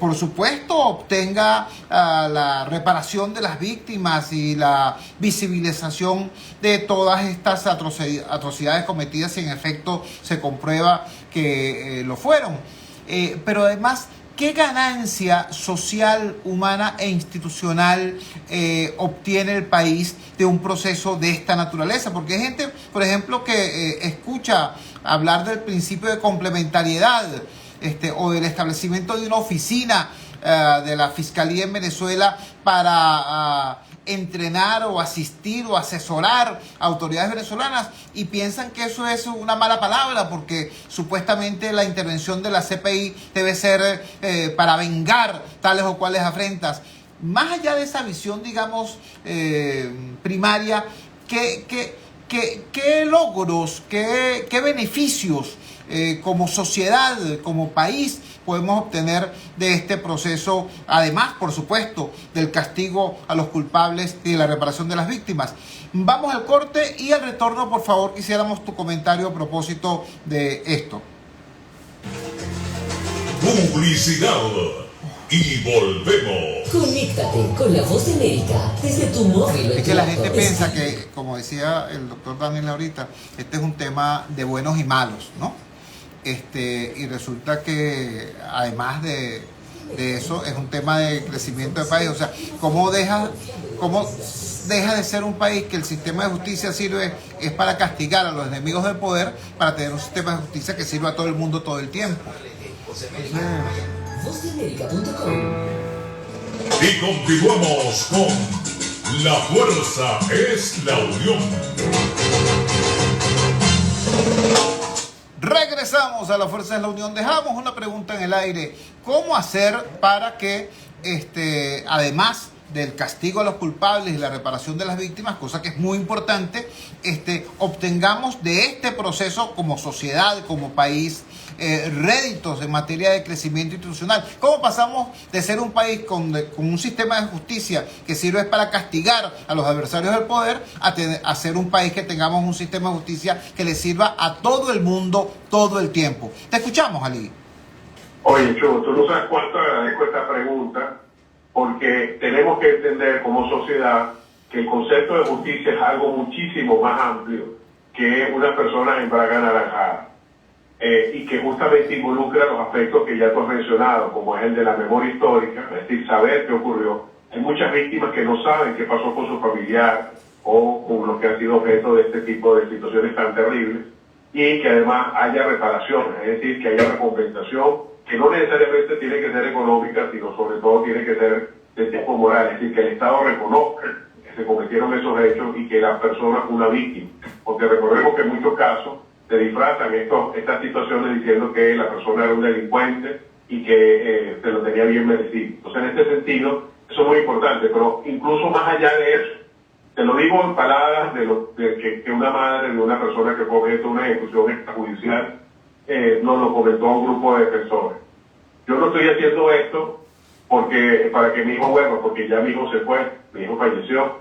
Speaker 1: por supuesto, obtenga la reparación de las víctimas y la visibilización de todas estas atrocidades cometidas si en efecto se comprueba que lo fueron. Pero además, ¿qué ganancia social, humana e institucional obtiene el país de un proceso de esta naturaleza? Porque hay gente, por ejemplo, que escucha hablar del principio de complementariedad o del establecimiento de una oficina de la Fiscalía en Venezuela para entrenar o asistir o asesorar a autoridades venezolanas y piensan que eso es una mala palabra porque supuestamente la intervención de la CPI debe ser para vengar tales o cuales afrentas. Más allá de esa visión, digamos, primaria, ¿qué logros, qué beneficios como sociedad, como país podemos obtener de este proceso, además, por supuesto, del castigo a los culpables y de la reparación de las víctimas? Vamos al corte y al retorno, por favor, quisiéramos tu comentario a propósito de esto.
Speaker 3: Publicidad y volvemos.
Speaker 10: Conéctate con La Voz de América desde tu móvil.
Speaker 1: Es que la gente piensa que, como decía el doctor Daniel ahorita, este es un tema de buenos y malos, ¿no? Y resulta que además de eso es un tema de crecimiento del país. O sea, ¿cómo deja de ser un país que el sistema de justicia sirve es para castigar a los enemigos del poder, para tener un sistema de justicia que sirva a todo el mundo todo el tiempo?
Speaker 10: Vozdeamerica.com.
Speaker 3: Y continuamos con La Fuerza es la Unión.
Speaker 1: Regresamos a La Fuerza de la Unión. Dejamos una pregunta en el aire. ¿Cómo hacer para que, además del castigo a los culpables y la reparación de las víctimas, cosa que es muy importante, obtengamos de este proceso como sociedad, como país, réditos en materia de crecimiento institucional? ¿Cómo pasamos de ser un país con un sistema de justicia que sirve para castigar a los adversarios del poder a ser un país que tengamos un sistema de justicia que le sirva a todo el mundo todo el tiempo? Te escuchamos, Ali.
Speaker 12: Oye, Chugo, tú no sabes cuánto agradezco esta pregunta, porque tenemos que entender como sociedad que el concepto de justicia es algo muchísimo más amplio que una persona en braga naranjada. Y que justamente involucra los aspectos que ya tú has mencionado, como es el de la memoria histórica, es decir, saber qué ocurrió. Hay muchas víctimas que no saben qué pasó con su familiar o con los que han sido objeto de este tipo de situaciones tan terribles, y que además haya reparaciones, es decir, que haya recompensación, que no necesariamente tiene que ser económica, sino sobre todo tiene que ser de tipo moral, es decir, que el Estado reconozca que se cometieron esos hechos y que la persona fue una víctima. Porque recordemos que en muchos casos se disfrazan estas situaciones diciendo que la persona era un delincuente y que se lo tenía bien merecido. Entonces, en este sentido, eso es muy importante, pero incluso más allá de eso, te lo digo en palabras que una madre de una persona que fue objeto de una ejecución extrajudicial nos lo comentó a un grupo de defensores. Yo no estoy haciendo esto para que mi hijo vuelva, porque ya mi hijo se fue, mi hijo falleció.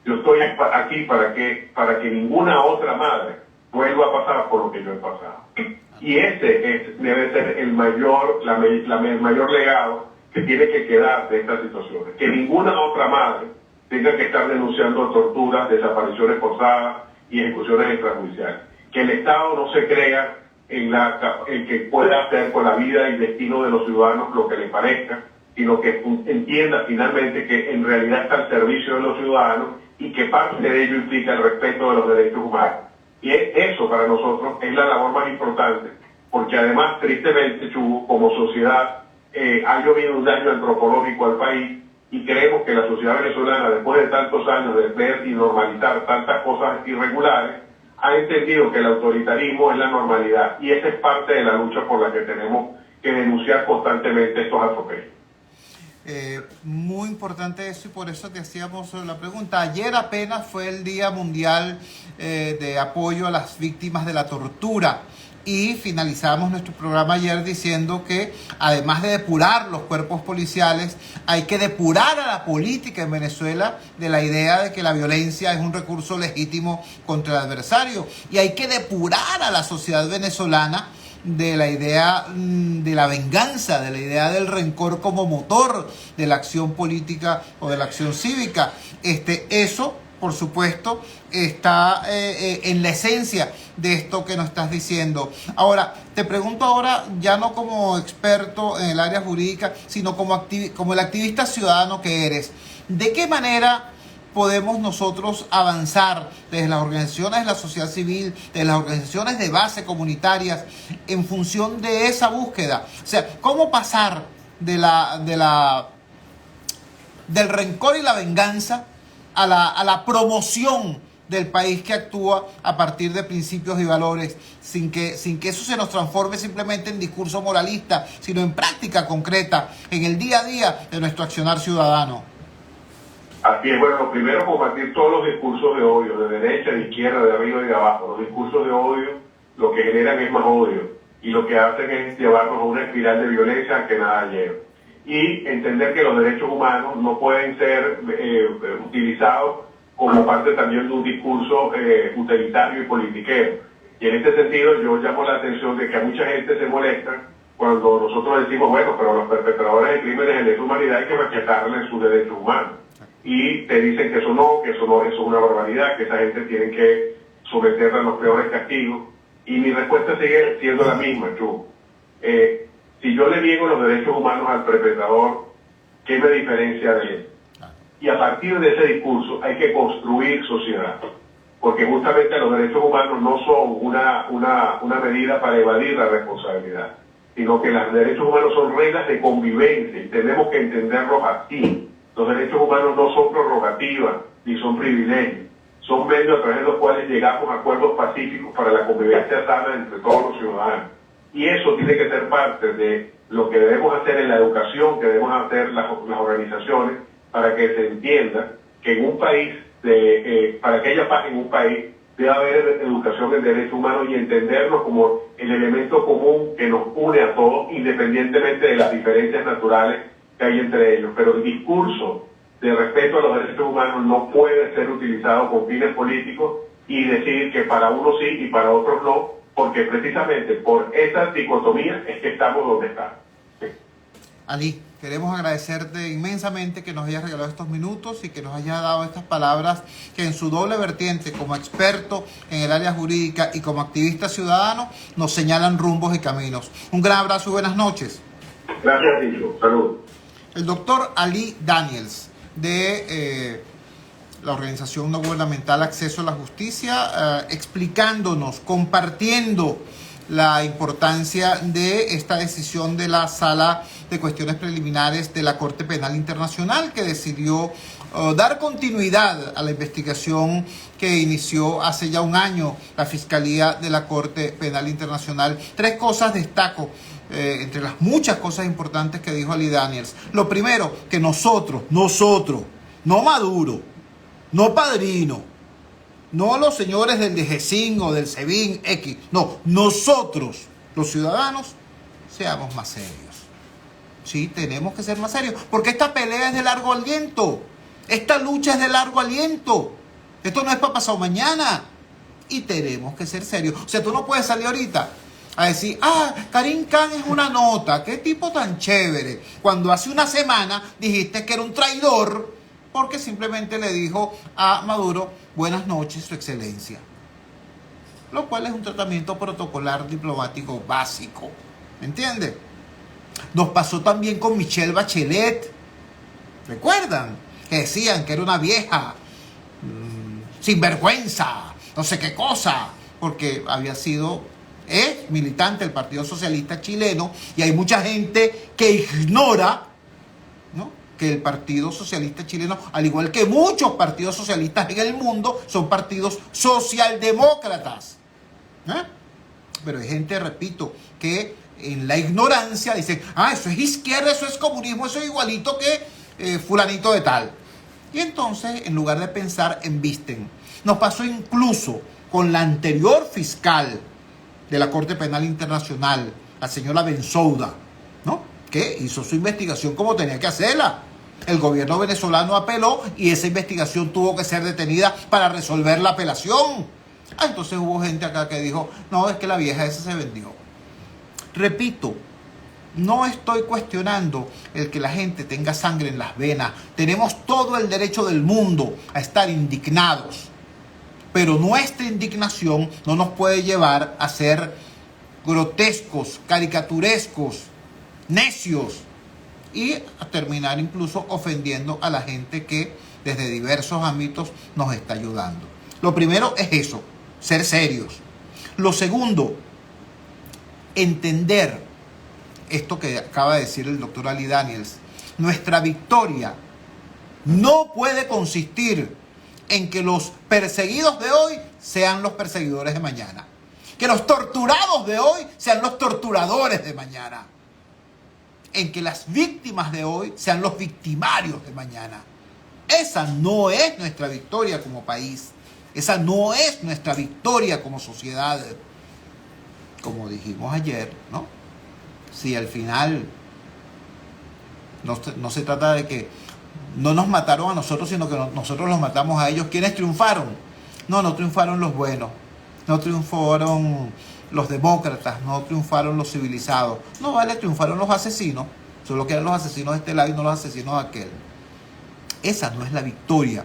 Speaker 12: Yo estoy aquí para que ninguna otra madre vuelva a pasar por lo que yo he pasado. Y debe ser el mayor legado que tiene que quedar de estas situaciones. Que ninguna otra madre tenga que estar denunciando torturas, desapariciones forzadas y ejecuciones extrajudiciales. Que el Estado no se crea en que pueda hacer con la vida y destino de los ciudadanos lo que le parezca, sino que entienda finalmente que en realidad está al servicio de los ciudadanos y que parte de ello implica el respeto de los derechos humanos. Y eso para nosotros es la labor más importante, porque además, tristemente, Chugo, como sociedad, ha llovido un daño antropológico al país y creemos que la sociedad venezolana, después de tantos años de ver y normalizar tantas cosas irregulares, ha entendido que el autoritarismo es la normalidad, y esa es parte de la lucha por la que tenemos que denunciar constantemente estos atropellos.
Speaker 1: Muy importante eso, y por eso te hacíamos la pregunta. Ayer apenas fue el Día Mundial de Apoyo a las Víctimas de la Tortura. Y finalizamos nuestro programa ayer diciendo que además de depurar los cuerpos policiales, hay que depurar a la política en Venezuela de la idea de que la violencia es un recurso legítimo contra el adversario. Y hay que depurar a la sociedad venezolana de la idea de la venganza, de la idea del rencor como motor de la acción política o de la acción cívica. Eso, por supuesto, está en la esencia de esto que nos estás diciendo. Ahora, te pregunto ahora, ya no como experto en el área jurídica, sino como el activista ciudadano que eres, ¿de qué manera podemos nosotros avanzar desde las organizaciones de la sociedad civil, de las organizaciones de base comunitarias, en función de esa búsqueda? O sea, ¿cómo pasar del rencor y la venganza a la promoción del país que actúa a partir de principios y valores, sin que eso se nos transforme simplemente en discurso moralista, sino en práctica concreta, en el día a día de nuestro accionar ciudadano?
Speaker 12: Así es, bueno, primero combatir todos los discursos de odio, de derecha, de izquierda, de arriba y de abajo. Los discursos de odio lo que generan es más odio y lo que hacen es llevarnos a una espiral de violencia que nada lleva. Y entender que los derechos humanos no pueden ser utilizados como parte también de un discurso utilitario y politiquero. Y en este sentido yo llamo la atención de que a mucha gente se molesta cuando nosotros decimos, bueno, pero los perpetradores de crímenes de lesa humanidad hay que respetarles sus derechos humanos. Y te dicen que eso es una barbaridad, que esa gente tiene que someterla a los peores castigos. Y mi respuesta sigue siendo la misma, Chu. Si yo le niego los derechos humanos al perpetrador, ¿qué me diferencia de él? Y a partir de ese discurso hay que construir sociedad, porque justamente los derechos humanos no son una medida para evadir la responsabilidad, sino que los derechos humanos son reglas de convivencia y tenemos que entenderlos así. Los derechos humanos no son prerrogativas ni son privilegios, son medios a través de los cuales llegamos a acuerdos pacíficos para la convivencia sana entre todos los ciudadanos. Y eso tiene que ser parte de lo que debemos hacer en la educación, que debemos hacer las organizaciones, para que se entienda que en un país, para que haya paz en un país, debe haber educación en derechos humanos y entendernos como el elemento común que nos une a todos, independientemente de las diferencias naturales que hay entre ellos. Pero el discurso de respeto a los derechos humanos no puede ser utilizado con fines políticos y decir que para unos sí y para otros no, porque precisamente por esa dicotomía es que estamos donde estamos. Sí.
Speaker 1: Ali, queremos agradecerte inmensamente que nos hayas regalado estos minutos y que nos hayas dado estas palabras que en su doble vertiente, como experto en el área jurídica y como activista ciudadano, nos señalan rumbos y caminos. Un gran abrazo y buenas noches.
Speaker 12: Gracias, Tito. Salud.
Speaker 1: El doctor Ali Daniels, de la organización no gubernamental Acceso a la Justicia, explicándonos, compartiendo la importancia de esta decisión de la Sala de Cuestiones Preliminares de la Corte Penal Internacional, que decidió dar continuidad a la investigación que inició hace ya un año la Fiscalía de la Corte Penal Internacional. Tres cosas destaco entre las muchas cosas importantes que dijo Ali Daniels. Lo primero, que nosotros, no Maduro, no Padrino, no los señores del DGCIN o del SEBIN X, no, nosotros, los ciudadanos, seamos más serios. Sí, tenemos que ser más serios, porque esta pelea es de largo aliento, esta lucha es de largo aliento, esto no es para pasado mañana, y tenemos que ser serios. O sea, tú no puedes salir ahorita a decir, Karim Khan es una nota, qué tipo tan chévere, cuando hace una semana dijiste que era un traidor, porque simplemente le dijo a Maduro, buenas noches, su excelencia. Lo cual es un tratamiento protocolar diplomático básico. ¿Me entiende? Nos pasó también con Michelle Bachelet. ¿Recuerdan? Que decían que era una vieja sinvergüenza, no sé qué cosa, porque había sido militante del Partido Socialista Chileno, y hay mucha gente que ignora, ¿no?, que el Partido Socialista Chileno, al igual que muchos partidos socialistas en el mundo, son partidos socialdemócratas. Pero hay gente, repito, que en la ignorancia dicen, eso es izquierda, eso es comunismo, eso es igualito que fulanito de tal. Y entonces, en lugar de pensar, embisten. Nos pasó incluso con la anterior fiscal de la Corte Penal Internacional, la señora Bensouda, ¿no? Que hizo su investigación como tenía que hacerla. El gobierno venezolano apeló y esa investigación tuvo que ser detenida para resolver la apelación. Entonces hubo gente acá que dijo, no, es que la vieja esa se vendió. Repito, no estoy cuestionando el que la gente tenga sangre en las venas. Tenemos todo el derecho del mundo a estar indignados. Pero nuestra indignación no nos puede llevar a ser grotescos, caricaturescos, necios y a terminar incluso ofendiendo a la gente que desde diversos ámbitos nos está ayudando. Lo primero es eso, ser serios. Lo segundo, entender esto que acaba de decir el doctor Ali Daniels. Nuestra victoria no puede consistir en que los perseguidos de hoy sean los perseguidores de mañana. Que los torturados de hoy sean los torturadores de mañana. En que las víctimas de hoy sean los victimarios de mañana. Esa no es nuestra victoria como país. Esa no es nuestra victoria como sociedad. Como dijimos ayer, ¿no? Si al final no se trata de que no nos mataron a nosotros, sino que nosotros los matamos a ellos. ¿Quiénes triunfaron? No triunfaron los buenos. No triunfaron los demócratas. No triunfaron los civilizados. No, vale, triunfaron los asesinos. Solo que eran los asesinos de este lado y no los asesinos de aquel. Esa no es la victoria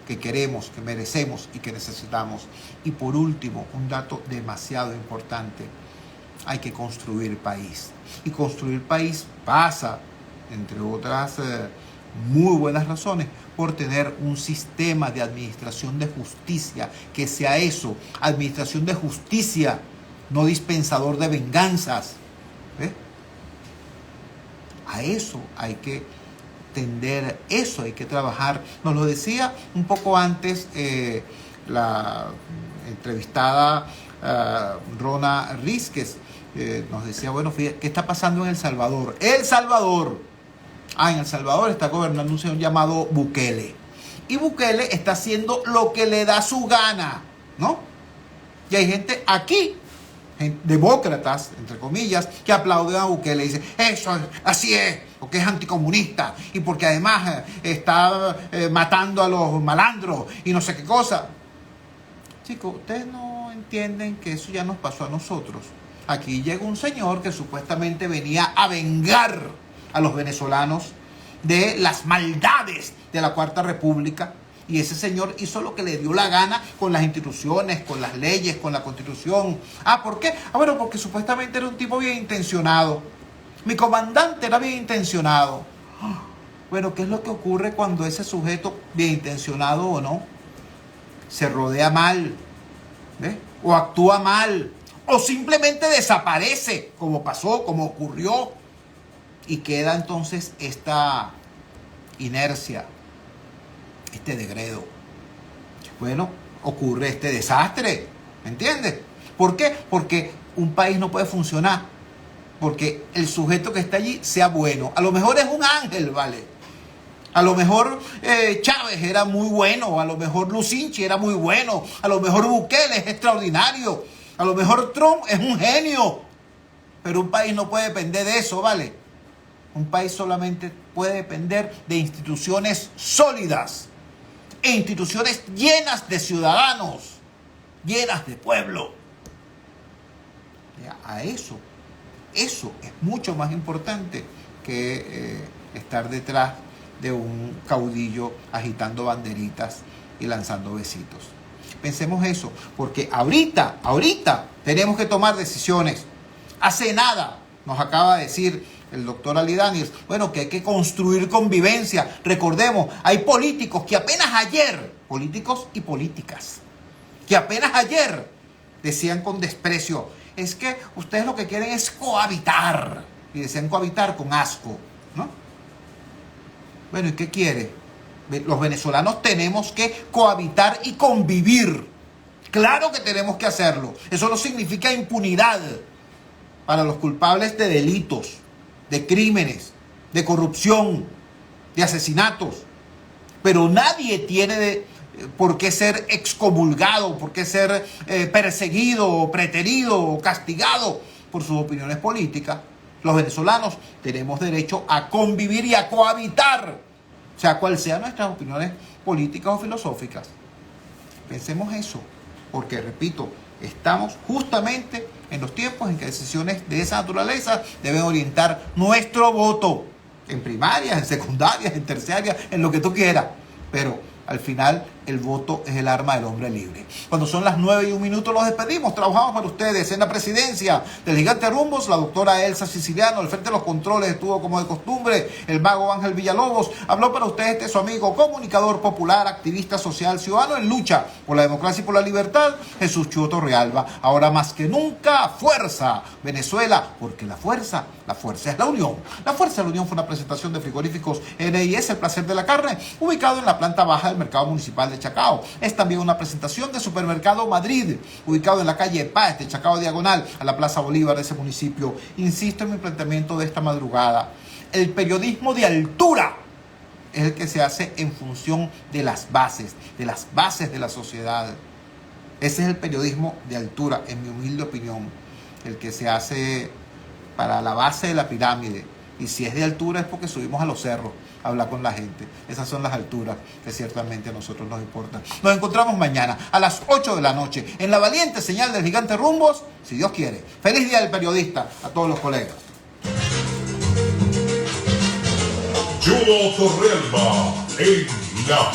Speaker 1: que queremos, que merecemos y que necesitamos. Y por último, un dato demasiado importante. Hay que construir país. Y construir país pasa, entre otras muy buenas razones, por tener un sistema de administración de justicia que sea eso, administración de justicia, no dispensador de venganzas. ¿Ves? A eso hay que tender, eso hay que trabajar. Nos lo decía un poco antes la entrevistada Rona Rísquez. Nos decía, bueno, fíjate, ¿qué está pasando en El Salvador? El Salvador. En El Salvador está gobernando un señor llamado Bukele. Y Bukele está haciendo lo que le da su gana, ¿no? Y hay gente aquí, demócratas, entre comillas, que aplauden a Bukele y dicen, eso, así es, porque es anticomunista y porque además está matando a los malandros y no sé qué cosa. Chicos, ustedes no entienden que eso ya nos pasó a nosotros. Aquí llega un señor que supuestamente venía a vengar a los venezolanos de las maldades de la Cuarta República. Y ese señor hizo lo que le dio la gana con las instituciones, con las leyes, con la Constitución. ¿Por qué? Bueno, porque supuestamente era un tipo bien intencionado. Mi comandante era bien intencionado. Bueno, ¿qué es lo que ocurre cuando ese sujeto, bien intencionado o no, se rodea mal? ¿Ves? O actúa mal. O simplemente desaparece, como pasó, como ocurrió. Y queda entonces esta inercia, este degredo. Bueno, ocurre este desastre, ¿me entiendes? ¿Por qué? Porque un país no puede funcionar porque el sujeto que está allí sea bueno. A lo mejor es un ángel, ¿vale? A lo mejor Chávez era muy bueno, a lo mejor Lucinchi era muy bueno, a lo mejor Bukele es extraordinario, a lo mejor Trump es un genio. Pero un país no puede depender de eso, ¿vale? Un país solamente puede depender de instituciones sólidas e instituciones llenas de ciudadanos, llenas de pueblo. A eso es mucho más importante que estar detrás de un caudillo agitando banderitas y lanzando besitos. Pensemos eso, porque ahorita tenemos que tomar decisiones. Hace nada nos acaba de decir el doctor Ali Daniels, bueno, que hay que construir convivencia. Recordemos, hay políticos que apenas ayer, políticos y políticas, que apenas ayer decían con desprecio, es que ustedes lo que quieren es cohabitar. Y decían cohabitar con asco, ¿no? Bueno, ¿y qué quiere? Los venezolanos tenemos que cohabitar y convivir. Claro que tenemos que hacerlo. Eso no significa impunidad para los culpables de delitos, de crímenes, de corrupción, de asesinatos. Pero nadie tiene ¿Por qué ser excomulgado? ¿Por qué ser perseguido, preterido o castigado por sus opiniones políticas? Los venezolanos tenemos derecho a convivir y a cohabitar, sea cual sean nuestras opiniones políticas o filosóficas. Pensemos eso, porque repito, estamos justamente en los tiempos en que decisiones de esa naturaleza deben orientar nuestro voto, en primarias, en secundarias, en terciarias, en lo que tú quieras, pero al final el voto es el arma del hombre libre. Cuando son las 9:01, los despedimos. Trabajamos para ustedes en la presidencia del Gigante Rumbos, la doctora Elsa Siciliano. Al frente de los controles estuvo, como de costumbre, el mago Ángel Villalobos. Habló para ustedes su amigo, comunicador popular, activista social, ciudadano en lucha por la democracia y por la libertad, Jesús Chuo Torrealba. Ahora más que nunca, fuerza Venezuela, porque la fuerza es la unión. La fuerza de la unión fue una presentación de Frigoríficos NIS, el placer de la carne, ubicado en la planta baja del Mercado Municipal de Chacao. Es también una presentación de Supermercado Madrid, ubicado en la calle Páez de Chacao diagonal a la Plaza Bolívar de ese municipio. Insisto en mi planteamiento de esta madrugada. El periodismo de altura es el que se hace en función de las bases de la sociedad. Ese es el periodismo de altura, en mi humilde opinión, el que se hace para la base de la pirámide. Y si es de altura es porque subimos a los cerros a hablar con la gente. Esas son las alturas que ciertamente a nosotros nos importan. Nos encontramos mañana a las 8 de la noche en la valiente señal del Gigante Rumbos, si Dios quiere. Feliz Día del Periodista a todos los colegas.
Speaker 3: Chuo Torrealba en la